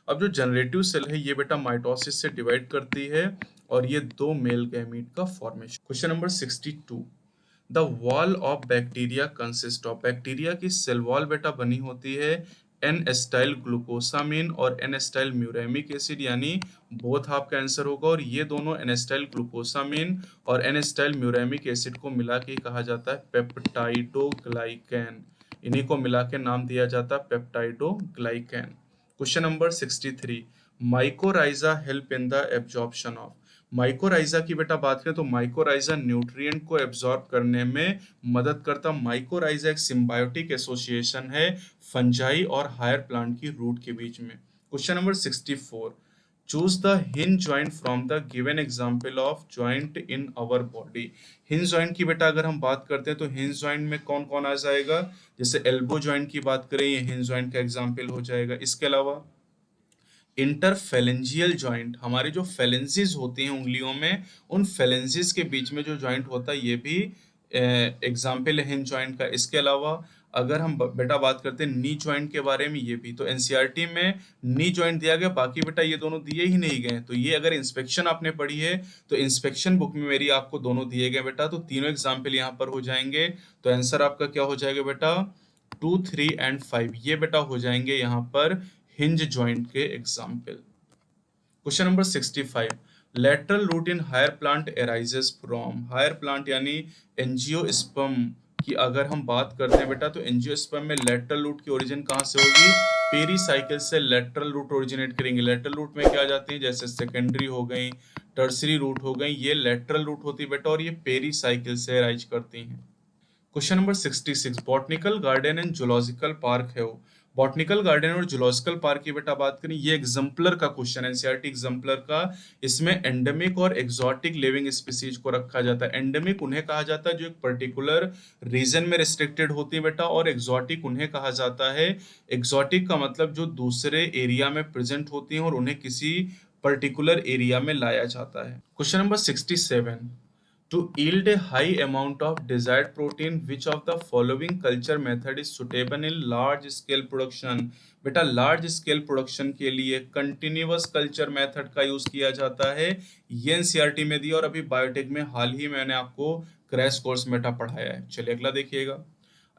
अब जो जनरेटिव सेल है ये बेटा माइटोसिस से डिवाइड करती है और ये 2 मेल गैमीट का formation. Question number 62, the wall of bacteria consist of, bacteria की सेल वॉल बेटा बनी होती है एन एस्टाइल ग्लूकोसामिन और एन एस्टाइल म्यूरेमिक एसिड, यानी बोथ आपका आंसर होगा। और ये दोनों एन एस्टाइल ग्लूकोसामिन और एन एस्टाइल म्यूरेमिक एसिड को मिला के कहा जाता है पेप्टाइडोग्लाइकैन, इन्हीं को मिला के नाम दिया जाता है peptidoglycan. Question number 63, mycorrhiza help in the absorption of, mycorrhiza की बेटा बात करें तो माइकोराइजा न्यूट्रिएंट को एब्जॉर्ब करने में मदद करता। माइकोराइजा एक सिम्बायोटिक एसोसिएशन है फंजाई और हायर प्लांट की रूट के बीच में। Question number 64, choose the hinge joint from the given example of joint in our body. Hinge joint की बेटा अगर हम बात करते हैं तो हिंज जॉइंट में कौन कौन आ जाएगा, जैसे एल्बो जॉइंट की बात करें ये हिंज जॉइंट का एग्जाम्पल हो जाएगा। इसके अलावा इंटरफेलेंजियल जॉइंट, हमारी जो फेलेंसिस होती हैं उंगलियों में, उन फेलेंसिस के बीच में जो जॉइंट होता है ये भी एग्जाम्पल है हिंज जॉइंट का। इसके अलावा अगर हम बेटा बात करते हैं नी जॉइंट के बारे में, ये भी तो एनसीईआरटी में नी जॉइंट दिया गया, बाकी बेटा ये दोनों दिए ही नहीं गए। तो ये अगर इंस्पेक्शन आपने पढ़ी है तो इंस्पेक्शन बुक में मेरी आपको दोनों दिए गए बेटा, तो तीनों एग्जाम्पल यहाँ पर हो जाएंगे। तो आंसर आपका क्या हो जाएगा बेटा, 2, 3 एंड 5, ये बेटा हो जाएंगे यहाँ पर हिंज जॉइंट के example. Question number 65, lateral root in higher plant arises from, higher plant यानी एंजियोस्पर्म की अगर हम बात करते हैं बेटा, तो एंजियोस्पर्म में लेटरल रूट की ओरिजिन कहाँ से होगी? पेरीसाइकिल से लेटरल रूट ओरिजिनेट करेंगे। लेटरल रूट में क्या आ जाती है? जैसे सेकेंडरी हो गई, टर्सरी रूट हो गई, ये लेटरल रूट होती है बेटा, और ये पेरीसाइकिल से राइज करती हैं। Question number 66, botanical garden and zoological park है वो। बॉटनिकल गार्डन और जूलॉजिकल पार्क की बेटा बात करें, ये एग्जाम्पलर का क्वेश्चन है, एनसीईआरटी एग्जाम्पलर का। इसमें एंडेमिक और एक्सोटिक लिविंग स्पीसीज को रखा जाता है। एंडेमिक उन्हें कहा जाता है जो एक पर्टिकुलर रीजन में रिस्ट्रिक्टेड होती है बेटा, और एक्सोटिक उन्हें कहा जाता है, एक्सोटिक का मतलब जो दूसरे एरिया में प्रेजेंट होती हैं और उन्हें किसी पर्टिकुलर एरिया में लाया जाता है। Question number 67, to yield a high amount of desired protein, which of the following culture method is suitable in large scale production? बेटा लार्ज स्केल प्रोडक्शन के लिए कंटिन्यूअस कल्चर मेथड का यूज किया जाता है। ये एनसीईआरटी में दिया और अभी बायोटेक में हाल ही मैंने आपको क्रैश कोर्स मेटा पढ़ाया है। चलिए अगला देखिएगा।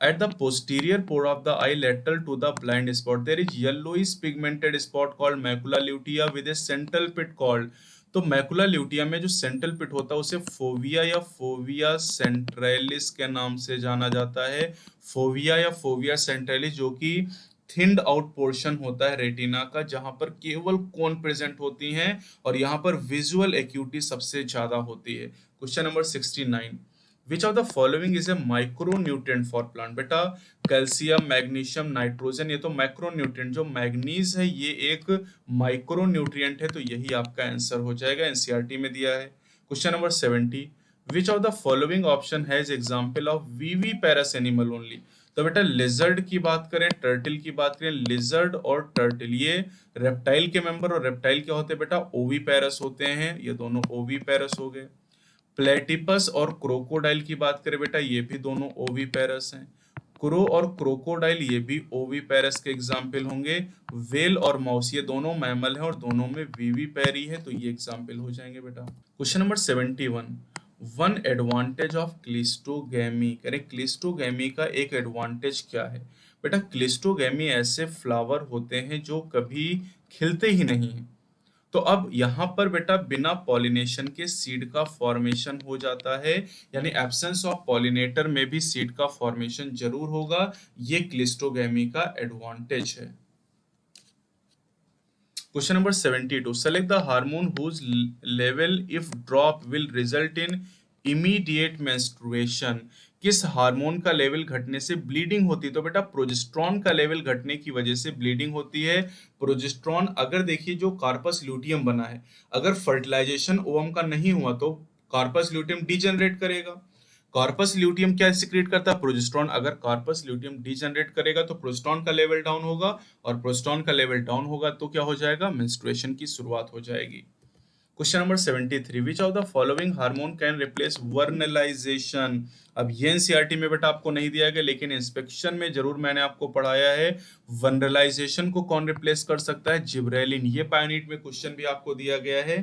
At the posterior pore of the eye lateral to the blind spot, there is yellowish pigmented spot called macula lutea with a central pit called, तो मैकुला ल्यूटिया में जो सेंट्रल पिट होता है उसे फोविया या फोविया सेंट्रैलिस के नाम से जाना जाता है। फोविया या फोविया सेंट्रैलिस, जो कि थिन्ड आउट पोर्शन होता है रेटिना का, जहां पर केवल कोन प्रेजेंट होती हैं और यहां पर विजुअल एक्यूटी सबसे ज्यादा होती है। Question number 69, which of the following is a micronutrient for plant? बेटा कैल्शियम, मैग्नीशियम, नाइट्रोजन, ये तो मैक्रोन्यूट्रिएंट, जो मैग्नीज है ये एक माइक्रोन्यूट्रिएंट है, तो यही आपका आंसर हो जाएगा, एनसीईआरटी में दिया है। Question number 70, which of the following option has example of viviparous animal only? तो बेटा लिजर्ड की बात करें, टर्टल की बात करें, लिजर्ड और टर्टल ये रेप्टाइल के मेंबर, और रेप्टाइल क्या होते हैं बेटा? ओवी पैरस होते हैं, ये दोनों ओवी पैरस हो गए। प्लेटिपस और क्रोकोडाइल की बात करें बेटा, ये भी दोनों ओवीपेरस हैं। क्रो और क्रोकोडाइल ये भी ओवीपेरस के एग्जाम्पल होंगे। वेल और माउस ये दोनों मैमल हैं और दोनों में वीवीपेरी है, तो ये एग्जाम्पल हो जाएंगे बेटा। Question number 71, one advantage of cleistogamy, करें क्लिस्टोगैमी का एक एडवांटेज क्या है? बेटा क्लिस्टोगैमी ऐसे फ्लावर होते हैं जो कभी खिलते ही नहीं है। तो अब यहाँ पर बेटा बिना पॉलिनेशन के सीड का फॉर्मेशन हो जाता है, यानी एब्सेंस ऑफ पॉलिनेटर में भी सीड का फॉर्मेशन जरूर होगा। ये क्लिस्टोगैमी का एडवांटेज है। Question number 72, select the hormone whose level if drop will result in immediate menstruation? किस हार्मोन का लेवल घटने से ब्लीडिंग होती है? तो बेटा प्रोजेस्टेरॉन का लेवल घटने की वजह से ब्लीडिंग होती है। प्रोजेस्टेरॉन अगर देखिए जो कार्पस ल्यूटियम बना है, अगर फर्टिलाइजेशन ओवम का नहीं हुआ तो कार्पस ल्यूटियम डीजनरेट करेगा। कार्पस ल्यूटियम क्या सिक्रेट करता है? प्रोजेस्टेरॉन। अगर कार्पस ल्यूटियम डीजनरेट करेगा तो प्रोजेस्टेरॉन का लेवल डाउन होगा, और प्रोजेस्टेरॉन का लेवल डाउन होगा तो क्या हो जाएगा? मेंस्ट्रुएशन की शुरुआत हो जाएगी। Question number 73, which of the following hormone can replace vernalization? अब ये एनसीईआरटी में बेटा आपको नहीं दिया गया, लेकिन इंस्पेक्शन में जरूर मैंने आपको पढ़ाया है। वर्नलाइजेशन को कौन रिप्लेस कर सकता है? जिब्रेलिन। ये पायनीट में क्वेश्चन भी आपको दिया गया है।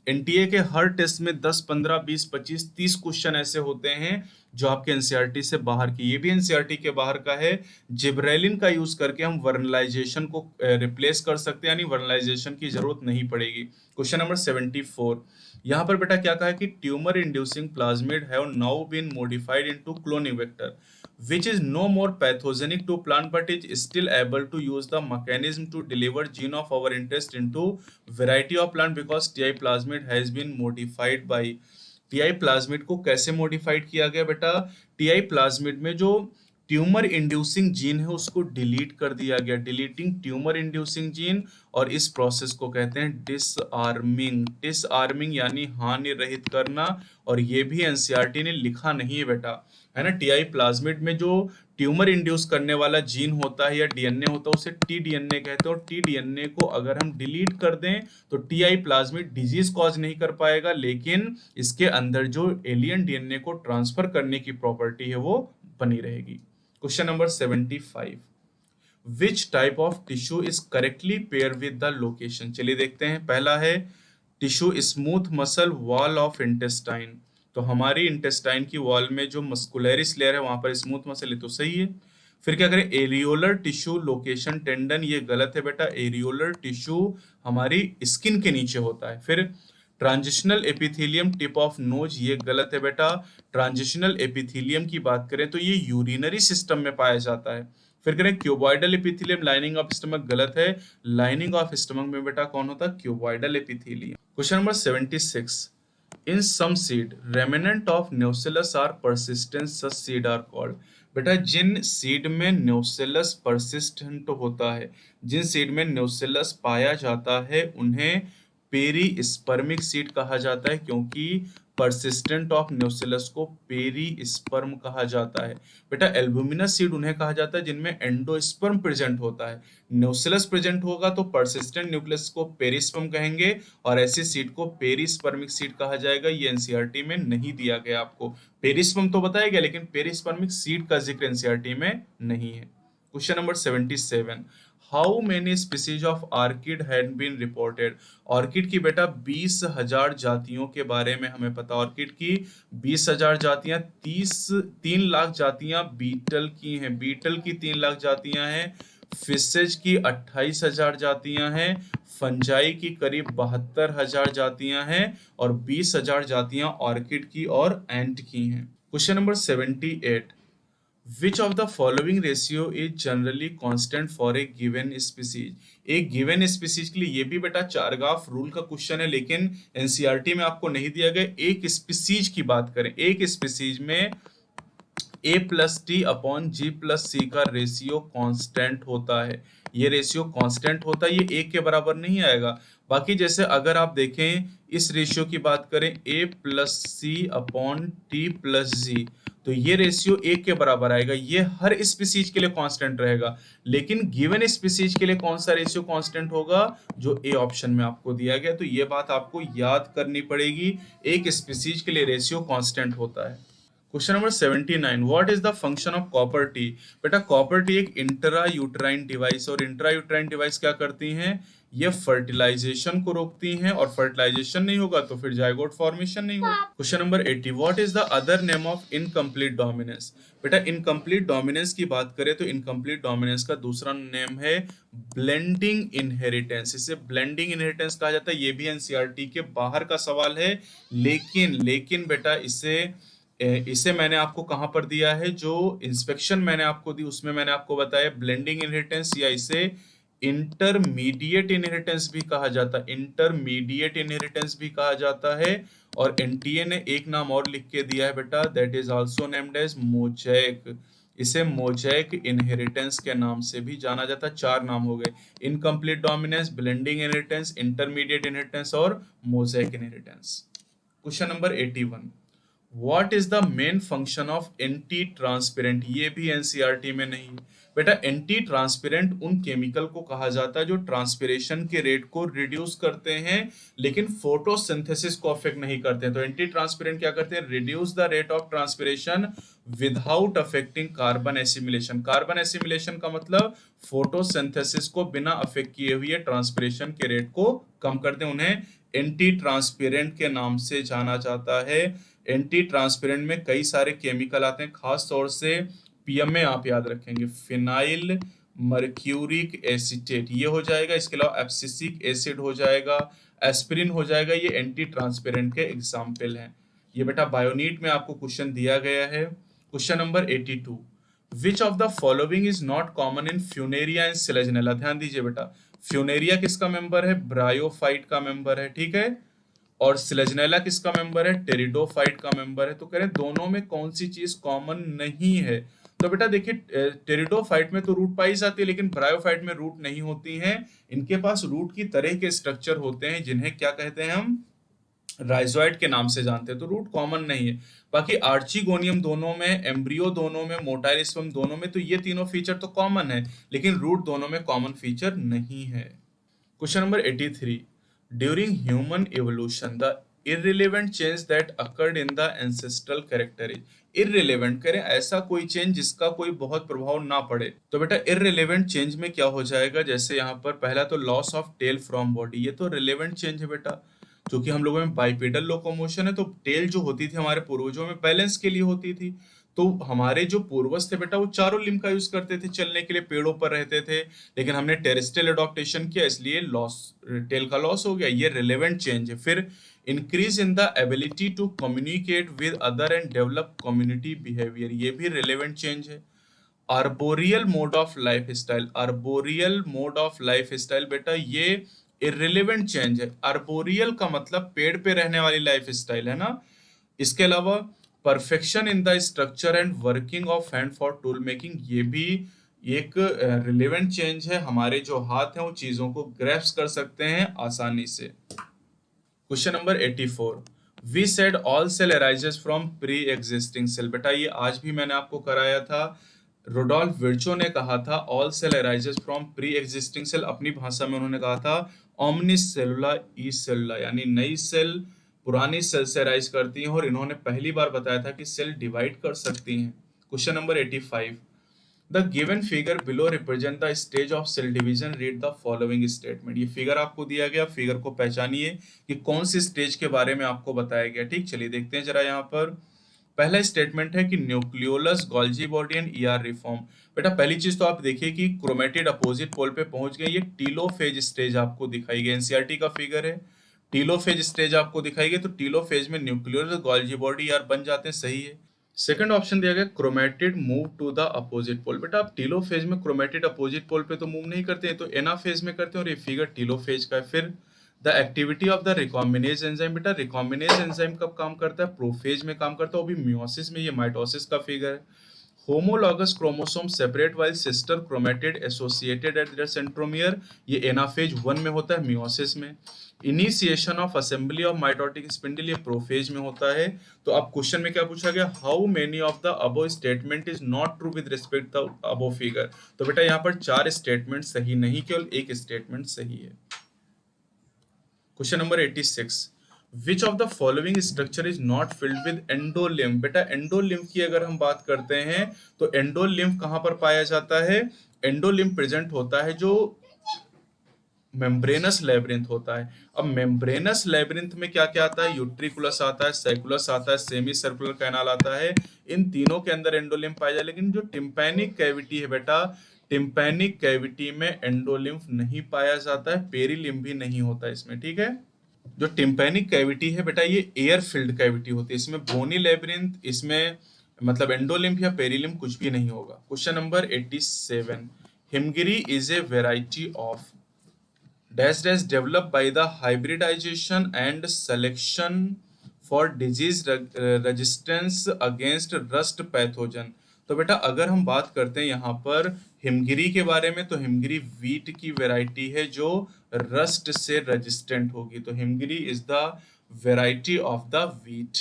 एनटीए के हर टेस्ट में 10, 15, 20, 25, 30 क्वेश्चन ऐसे होते हैं जो आपके एनसीईआरटी से बाहर की, ये भी एनसीईआरटी के बाहर का है। जिब्रेलिन का यूज करके हम वर्नलाइजेशन को रिप्लेस कर सकते हैं, यानी वर्नलाइजेशन की जरूरत नहीं पड़ेगी। क्वेश्चन नंबर 74, यहाँ पर बेटा क्या कहा है कि tumour inducing plasmid have now been modified into cloning vector which is no more pathogenic to plant but is still able to use the mechanism to deliver gene of our interest into variety of plant because TI plasmid has been modified by। TI plasmid को कैसे modified किया गया बेटा? TI plasmid में जो tumour inducing gene है उसको delete कर दिया गया, डिलीटिंग ट्यूमर इंड्यूसिंग जीन, और इस प्रोसेस को कहते हैं डिसआर्मिंग। डिसआर्मिंग यानी हानि रहित करना, और ये भी एनसीईआरटी ने लिखा नहीं है बेटा, है ना। टीआई प्लाज्मिड में जो ट्यूमर इंड्यूस करने वाला जीन होता है या डीएनए होता है उसे टी डीएनए कहते हैं, और टी डीएनए को अगर हम डिलीट कर दें तो टीआई प्लाज्मिड डिजीज कॉज नहीं कर पाएगा, लेकिन इसके अंदर जो एलियन डीएनए को ट्रांसफर करने की प्रॉपर्टी है वो बनी रहेगी। Question number 75, which type of tissue is correctly pair with the location? चलिए देखते हैं। पहला है tissue smooth muscle wall of intestine, तो हमारी इंटेस्टाइन की वॉल में जो मस्कुलरिस लेयर है वहां पर स्मूथ मसल है, तो सही है। फिर क्या करें? एरियोलर टिश्यू लोकेशन टेंडन, ये गलत है बेटा। एरियोलर टिश्यू हमारी स्किन के नीचे होता है। फिर transitional epithelium tip of nose, ये गलत है बेटा। ट्रांजिशनल एपिथेलियम की बात करें तो ये यूरिनरी सिस्टम में पाया जाता है। फिर करें cuboidal epithelium lining of stomach, गलत है। लाइनिंग ऑफ स्टमक में बेटा कौन होता है? Cuboidal epithelium. Question number 76, in some seed remnant of nucellus are persistent, such seed are called। बेटा जिन सीड में न्यूसेलस परसिस्टेंट होता है, जिन सीड में न्यूसेलस पाया जाता है, उन्हें पेरीस्पर्मिक सीड कहा जाता है, क्योंकि परसिस्टेंट ऑफ न्यूसेलस को पेरीस्पर्म कहा जाता है। बेटा एल्बुमिनस सीड उन्हें कहा जाता है जिनमें एंडोस्पर्म प्रेजेंट होता है। न्यूसेलस प्रेजेंट होगा तो परसिस्टेंट न्यूक्लियस को पेरिस्पर्म कहेंगे, और ऐसी सीड को पेरिस्पर्मिक सीड कहा जाएगा। ये एनसीईआरटी में नहीं दिया गया आपको। पेरिस्पर्म तो बताया गया, लेकिन पेरिस्पर्मिक सीड का जिक्र एनसीईआरटी में नहीं है। Question number 77, how many species of orchid had been reported. Orchid की बेटा 20,000 जातियों के बारे में हमें पता। ऑर्किड की 20,000 जातियां, 3 लाख जातियां बीटल की हैं, बीटल की 3 लाख जातियां हैं, फिशेज की 28,000 जातियां हैं, फंजाई की करीब 72,000 जातियां हैं, और 20,000 जातियां ऑर्किड की और एंट की हैं। Question number 78, Which of the following ratio is generally constant for a given species। एक गिवन स्पीसीज के लिए, ये भी बेटा चारगाफ रूल का क्वेश्चन है, लेकिन एनसीईआरटी में आपको नहीं दिया गया। एक स्पीसीज की बात करें, एक स्पीसीज में A+T/G+C का रेशियो कांस्टेंट होता है। ये रेशियो कांस्टेंट होता है, ये एक के बराबर नहीं आएगा। बाकी जैसे अगर आप देखें इस रेशियो की बात करें, A+C/T+G, तो ये रेशियो एक के बराबर आएगा। ये हर स्पीसीज के लिए कांस्टेंट रहेगा, लेकिन गिवन स्पीसीज के लिए कौन सा रेशियो कांस्टेंट होगा? जो ए ऑप्शन में आपको दिया गया। तो ये बात आपको याद करनी पड़ेगी, एक स्पीसीज के लिए रेशियो कांस्टेंट होता है। Question number 79, what is the function of copper T. बेटा कॉपर टी एक इंट्रा यूट्राइन डिवाइस, और इंट्रा यूट्राइन डिवाइस क्या करती हैं? ये फर्टिलाइजेशन को रोकती हैं, और फर्टिलाइजेशन नहीं होगा तो फिर जाइगोट फॉर्मेशन नहीं होगा। Question number 80, what is the other name of incomplete dominance. बेटा इनकम्प्लीट डोमिनेंस की बात करें तो इनकम्प्लीट डोमिनेंस का दूसरा नेम है ब्लेंडिंग इनहेरिटेंस। इसे ब्लेंडिंग इनहेरिटेंस कहा जाता है। ये भी एनसीईआरटी के बाहर का सवाल है, लेकिन बेटा इसे मैंने आपको कहां पर दिया है? जो इंस्पेक्शन मैंने आपको दी उसमें मैंने आपको बताया ब्लेंडिंग इनहेरिटेंस, या इसे इंटरमीडिएट इनहेरिटेंस भी कहा जाता है। इंटरमीडिएट इनहेरिटेंस भी कहा जाता है। और एनटीए ने एक नाम और लिख के दिया है बेटा, that is also named as mosaic. इसे मोजैक इनहेरिटेंस के नाम से भी जाना जाता है। 4 नाम हो गए, incomplete dominance, blending inheritance, intermediate inheritance और mosaic inheritance. Question number 81, What is the main function of anti transpirant. ये भी एनसीईआरटी में नहीं है। बेटा एंटी ट्रांसपेरेंट उन केमिकल को कहा जाता है जो ट्रांसपिरेशन के रेट को रिड्यूस करते हैं, लेकिन फोटोसिंथेसिस को अफेक्ट नहीं करते हैं। तो एंटी ट्रांसपेरेंट क्या करते हैं? Reduce the rate of transpiration without affecting carbon assimilation. Carbon assimilation का मतलब फोटोसिंथेसिस को बिना अफेक्ट किए हुए ट्रांसपिरेशन के रेट को कम करते हैं। उन्हें एंटी ट्रांसपेरेंट के नाम से जाना जाता है। एंटी ट्रांसपेरेंट में कई सारे केमिकल आते हैं, खास तौर से पीएम में आप याद रखेंगे, फिनाइल मर्क्यूरिक एसिटेट ये हो जाएगा। इसके अलावा एब्सिसिक एसिड हो जाएगा, एस्पिरिन हो जाएगा। ये एंटी ट्रांसपेरेंट के एग्जाम्पल हैं। ये बेटा बायोनीट में आपको क्वेश्चन दिया गया है। Question number 82, which of the following is not common in Funaria and Selaginella. ध्यान दीजिए बेटा, फ्यूनेरिया किसका मेंबर है? ब्रायोफाइट का मेंबर है, ठीक है। और सिलेजनेला किसका मेंबर है? टेरिडोफाइट का मेंबर है। तो कह रहे दोनों में कौन सी चीज कॉमन नहीं है? तो बेटा देखिए, टेरिडोफाइट में तो रूट पाई जाती है, लेकिन ब्रायोफाइट में रूट नहीं होती हैं। इनके पास रूट की तरह के स्ट्रक्चर होते हैं, जिन्हें क्या कहते हैं हम? राइजोइड के नाम से जानते हैं। तो रूट कॉमन नहीं है। बाकी आर्चिगोनियम दोनों में, एम्ब्रियो दोनों में, मोटाइल स्पर्म दोनों में, तो ये तीनों फीचर तो कॉमन है, लेकिन रूट दोनों में कॉमन फीचर नहीं है। Question number 83, during human evolution the irrelevant change that occurred in the ancestral character is। irrelevant करें ऐसा कोई चेंज जिसका कोई बहुत प्रभाव ना पड़े। तो बेटा irrelevant चेंज में क्या हो जाएगा? जैसे यहाँ पर पहला तो loss of tail from body, ये तो रिलेवेंट चेंज है बेटा, क्योंकि हम लोगों में बाइपेडल लोकोमोशन है, तो टेल जो होती थी हमारे पूर्वजों में बैलेंस के लिए होती थी। तो हमारे जो पूर्वज थे बेटा वो चारों लिम्ब का यूज करते थे चलने के लिए, पेड़ों पर रहते थे, लेकिन हमने टेरेस्ट्रियल अडॉप्टेशन किया, इसलिए लॉस, टेल का लॉस हो गया। ये रिलेवेंट चेंज है। फिर increase in the ability to communicate with other and develop community behaviour, ये भी रिलेवेंट चेंज है। Arboreal mode of life style, arboreal mode of life style बेटा ये इररिलेवेंट चेंज है। आर्बोरियल का मतलब पेड़ पे रहने वाली लाइफ स्टाइल है ना। इसके अलावा perfection in the structure and working of hand for tool making, ये भी एक रिलेवेंट चेंज है। हमारे जो हाथ हैं वो चीजों को ग्रैस्प कर सकते हैं आसानी से। Question number 84, we said all cell arises from pre existing cell, बेटा ये आज भी मैंने आपको कराया था। रोडोल्फ विर्चो ने कहा था all cell arises from pre existing cell, अपनी भाषा में उन्होंने कहा था ओमनिस सेलुला ई सेलुला, यानी नई सेल पुरानी सेल से अराइज करती हैं, और इन्होंने पहली बार बताया था कि सेल डिवाइड कर सकती हैं। Question number 85, the given figure below represent the stage of cell division, read the following statement, ये फिगर आपको दिया गया, फिगर को पहचानिए कि कौन सी स्टेज के बारे में आपको बताया गया। ठीक, चलिए देखते हैं जरा। यहाँ पर पहला स्टेटमेंट है कि nucleolus Golgi body and ER reform. बेटा पहली चीज तो आप देखिए कि क्रोमेटिड अपोजिट पोल पे पहुंच गए, ये टीलोफेज स्टेज आपको दिखाई गई, एनसीईआरटी का फिगर है। टीलोफेज स्टेज आपको दिखाई गई, तो टीलोफेज में न्यूक्लियोलस गोल्जी बॉडी ईआर बन जाते हैं, सही है। सेकंड ऑप्शन दिया गया chromatid move to the opposite pole, बेटा आप टीलोफेज में क्रोमेटिड अपोजिट पोल पे तो मूव नहीं करते हैं, तो एनाफेज में करते हैं, और ये फिगर टीलोफेज का है। फिर the activity of the recombinase enzyme, बेटा रिकॉम्बिनेज एंजाइम कब काम करता है, प्रोफेज में काम करता है, वो भी मियोसिस में, ये माइटोसिस का फिगर है। Homologous chromosome separate while sister chromatid associated eight there centromere, ये एनाफेज 1 में होता है, मियोसिस में। Initiation of assembly of mitotic spindle, ये प्रोफेज में होता है। तो अब क्वेश्चन में क्या पूछा गया, how many of the above statement is not true with respect the above figure, तो बेटा यहाँ पर 4 स्टेटमेंट सही नहीं, केवल एक स्टेटमेंट सही है। Question number 86, which of the following structure is not filled with endolymph, बेटा एंडोलिम्फ की अगर हम बात करते हैं तो एंडोलिम्फ कहां पर पाया जाता है, एंडोलिम्फ प्रेजेंट होता है जो मेम्ब्रेनस लेब्रिंथ होता है। अब मेम्ब्रेनस लेब्रिंथ में क्या क्या आता है, यूट्रिकुलस आता है, सैकुलस आता है, सेमी सर्कुलर कैनाल आता है, इन तीनों के अंदर एंडोलिम्फ पाया जाए। लेकिन जो टिम्पैनिक कैविटी है बेटा, टिम्पैनिक कैविटी में एंडोलिम्फ नहीं पाया जाता है, पेरिलिम्फ भी नहीं होता इसमें, ठीक है। जो टिम्पैनिक कैविटी है बेटा ये एयर फिल्ड कैविटी होती है, इसमें बोनी लेब्रिंथ, इसमें मतलब एंडोलिम्फ या पेरिलिम्फ कुछ भी नहीं होगा। Question number 87, Himgiri is a variety of dash dash developed by the hybridization and selection for disease resistance against rust pathogen। तो बेटा अगर हम बात करते हैं यहाँ पर हिमगिरी के बारे में, तो हिमगिरी वीट की वैरायटी है जो रस्ट से रेजिस्टेंट होगी, तो Himgiri is the variety of the wheat.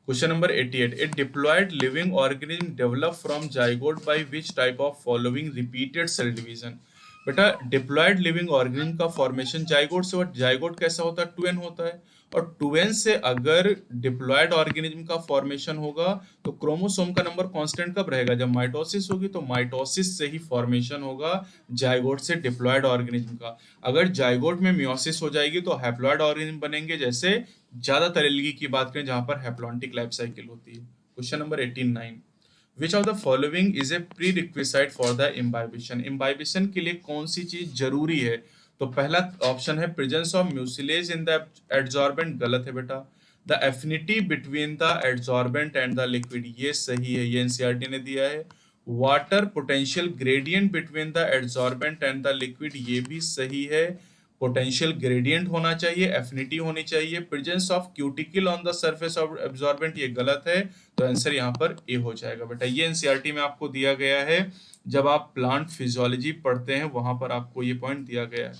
Question number 88, a diploid living organism develop from zygote by which type of following repeated cell division, बेटा डिप्लॉयड लिविंग ऑर्गेनिज्म का फॉर्मेशन जाइगोट से, और zygote कैसा होता है, 2n होता है, और 2n से अगर डिप्लॉयड ऑर्गेनिज्म का फॉर्मेशन होगा तो क्रोमोसोम का नंबर कांस्टेंट कब रहेगा, जब माइटोसिस होगी, तो माइटोसिस से ही फॉर्मेशन होगा जाइगोट से डिप्लॉयड ऑर्गेनिज्म का। अगर जाइगोट में मियोसिस हो जाएगी तो हैप्लॉयड ऑर्गेनिज्म बनेंगे, जैसे ज्यादातर एल्गी की बात करें जहां पर हैप्लॉन्टिक लाइफ साइकिल होती है। Question number 89, Which of the following is a prerequisite for the imbibition? Imbibition के लिए कौन सी चीज जरूरी है, तो पहला ऑप्शन है presence of mucilage in the adsorbent, गलत है बेटा। The affinity between the adsorbent and the liquid, ये सही है, ये एनसीईआरटी ने दिया है। Water potential gradient between the adsorbent and the liquid, ये भी सही है, पोटेंशियल ग्रेडियंट होना चाहिए, एफिनिटी होनी चाहिए। Presence of cuticle on the surface of absorbent, ये गलत है, तो आंसर यहाँ पर ए हो जाएगा बेटा। ये एनसीईआरटी में आपको दिया गया है, जब आप प्लांट फिजियोलॉजी पढ़ते हैं वहां पर आपको ये पॉइंट दिया गया है।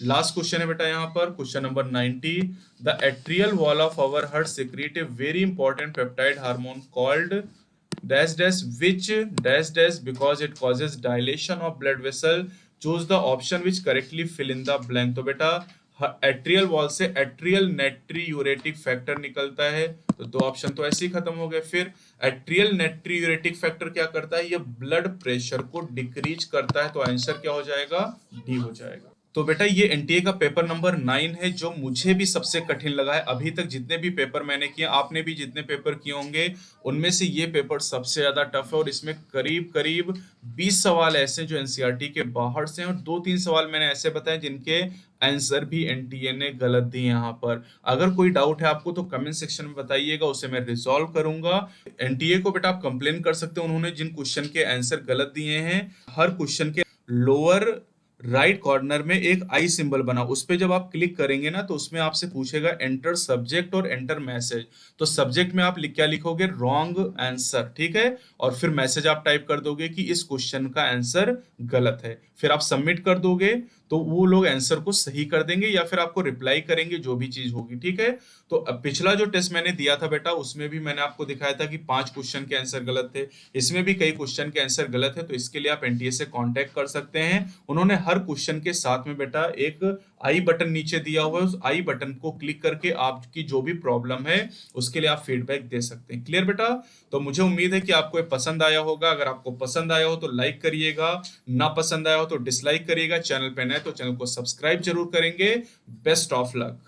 लास्ट क्वेश्चन है बेटा यहाँ पर, question number 90, the atrial wall of our heart secrete a very important peptide hormone called dash dash which dash dash because it causes dilation of blood vessel, choose the option which correctly fill in the blank। तो बेटा atrial wall से atrial natriuretic factor निकलता है, तो दो option तो ऐसे ही खत्म हो गए। फिर एट्रियल नेट्रीयूरेटिक फैक्टर क्या करता है, ये ब्लड प्रेशर को डिक्रीज करता है, तो आंसर क्या हो जाएगा, डी हो जाएगा। तो बेटा ये एनटीए का पेपर नंबर 9 है, जो मुझे भी सबसे कठिन लगा है। अभी तक जितने भी पेपर मैंने किए, आपने भी जितने पेपर किए होंगे, उनमें से ये पेपर सबसे ज्यादा टफ है। और इसमें करीब करीब 20 सवाल ऐसे हैं जो एनसीईआरटी के बाहर से हैं, और 2-3 सवाल मैंने ऐसे बताए जिनके आंसर भी एनटीए ने गलत दिए यहाँ पर। अगर कोई डाउट है आपको तो कमेंट सेक्शन में बताइएगा, उसे मैं रिजॉल्व करूंगा। एनटीए को बेटा आप कंप्लेन कर सकते हो, उन्होंने जिन क्वेश्चन के आंसर गलत दिए हैं, हर क्वेश्चन के लोअर राइट कॉर्नर में एक आई सिंबल बना, उस पे जब आप क्लिक करेंगे ना, तो उसमें आपसे पूछेगा एंटर सब्जेक्ट और एंटर मैसेज। तो सब्जेक्ट में आप क्या लिखोगे? रॉन्ग आंसर, ठीक है। और फिर मैसेज आप टाइप कर दोगे कि इस क्वेश्चन का आंसर गलत है। फिर आप सबमिट कर दोगे, तो वो लोग आंसर को सही कर देंगे या फिर आपको रिप्लाई करेंगे, जो भी चीज होगी, ठीक है। तो अब पिछला जो टेस्ट मैंने दिया था बेटा, उसमें भी मैंने आपको दिखाया था कि 5 क्वेश्चन के आंसर गलत थे। इसमें भी कई क्वेश्चन के आंसर गलत है, तो इसके लिए आप एनटीए से कांटेक्ट कर सकते हैं। उन्होंने हर क्वेश्चन के साथ में बेटा एक आई बटन नीचे दिया हुआ है, उस आई बटन को क्लिक करके आपकी जो भी प्रॉब्लम है उसके लिए आप फीडबैक दे सकते हैं। क्लियर बेटा? तो मुझे उम्मीद है कि आपको ये पसंद आया होगा। अगर आपको पसंद आया हो तो लाइक करिएगा, ना पसंद आया हो तो डिसलाइक करिएगा। चैनल पे नए तो चैनल को सब्सक्राइब जरूर करेंगे। Best of luck.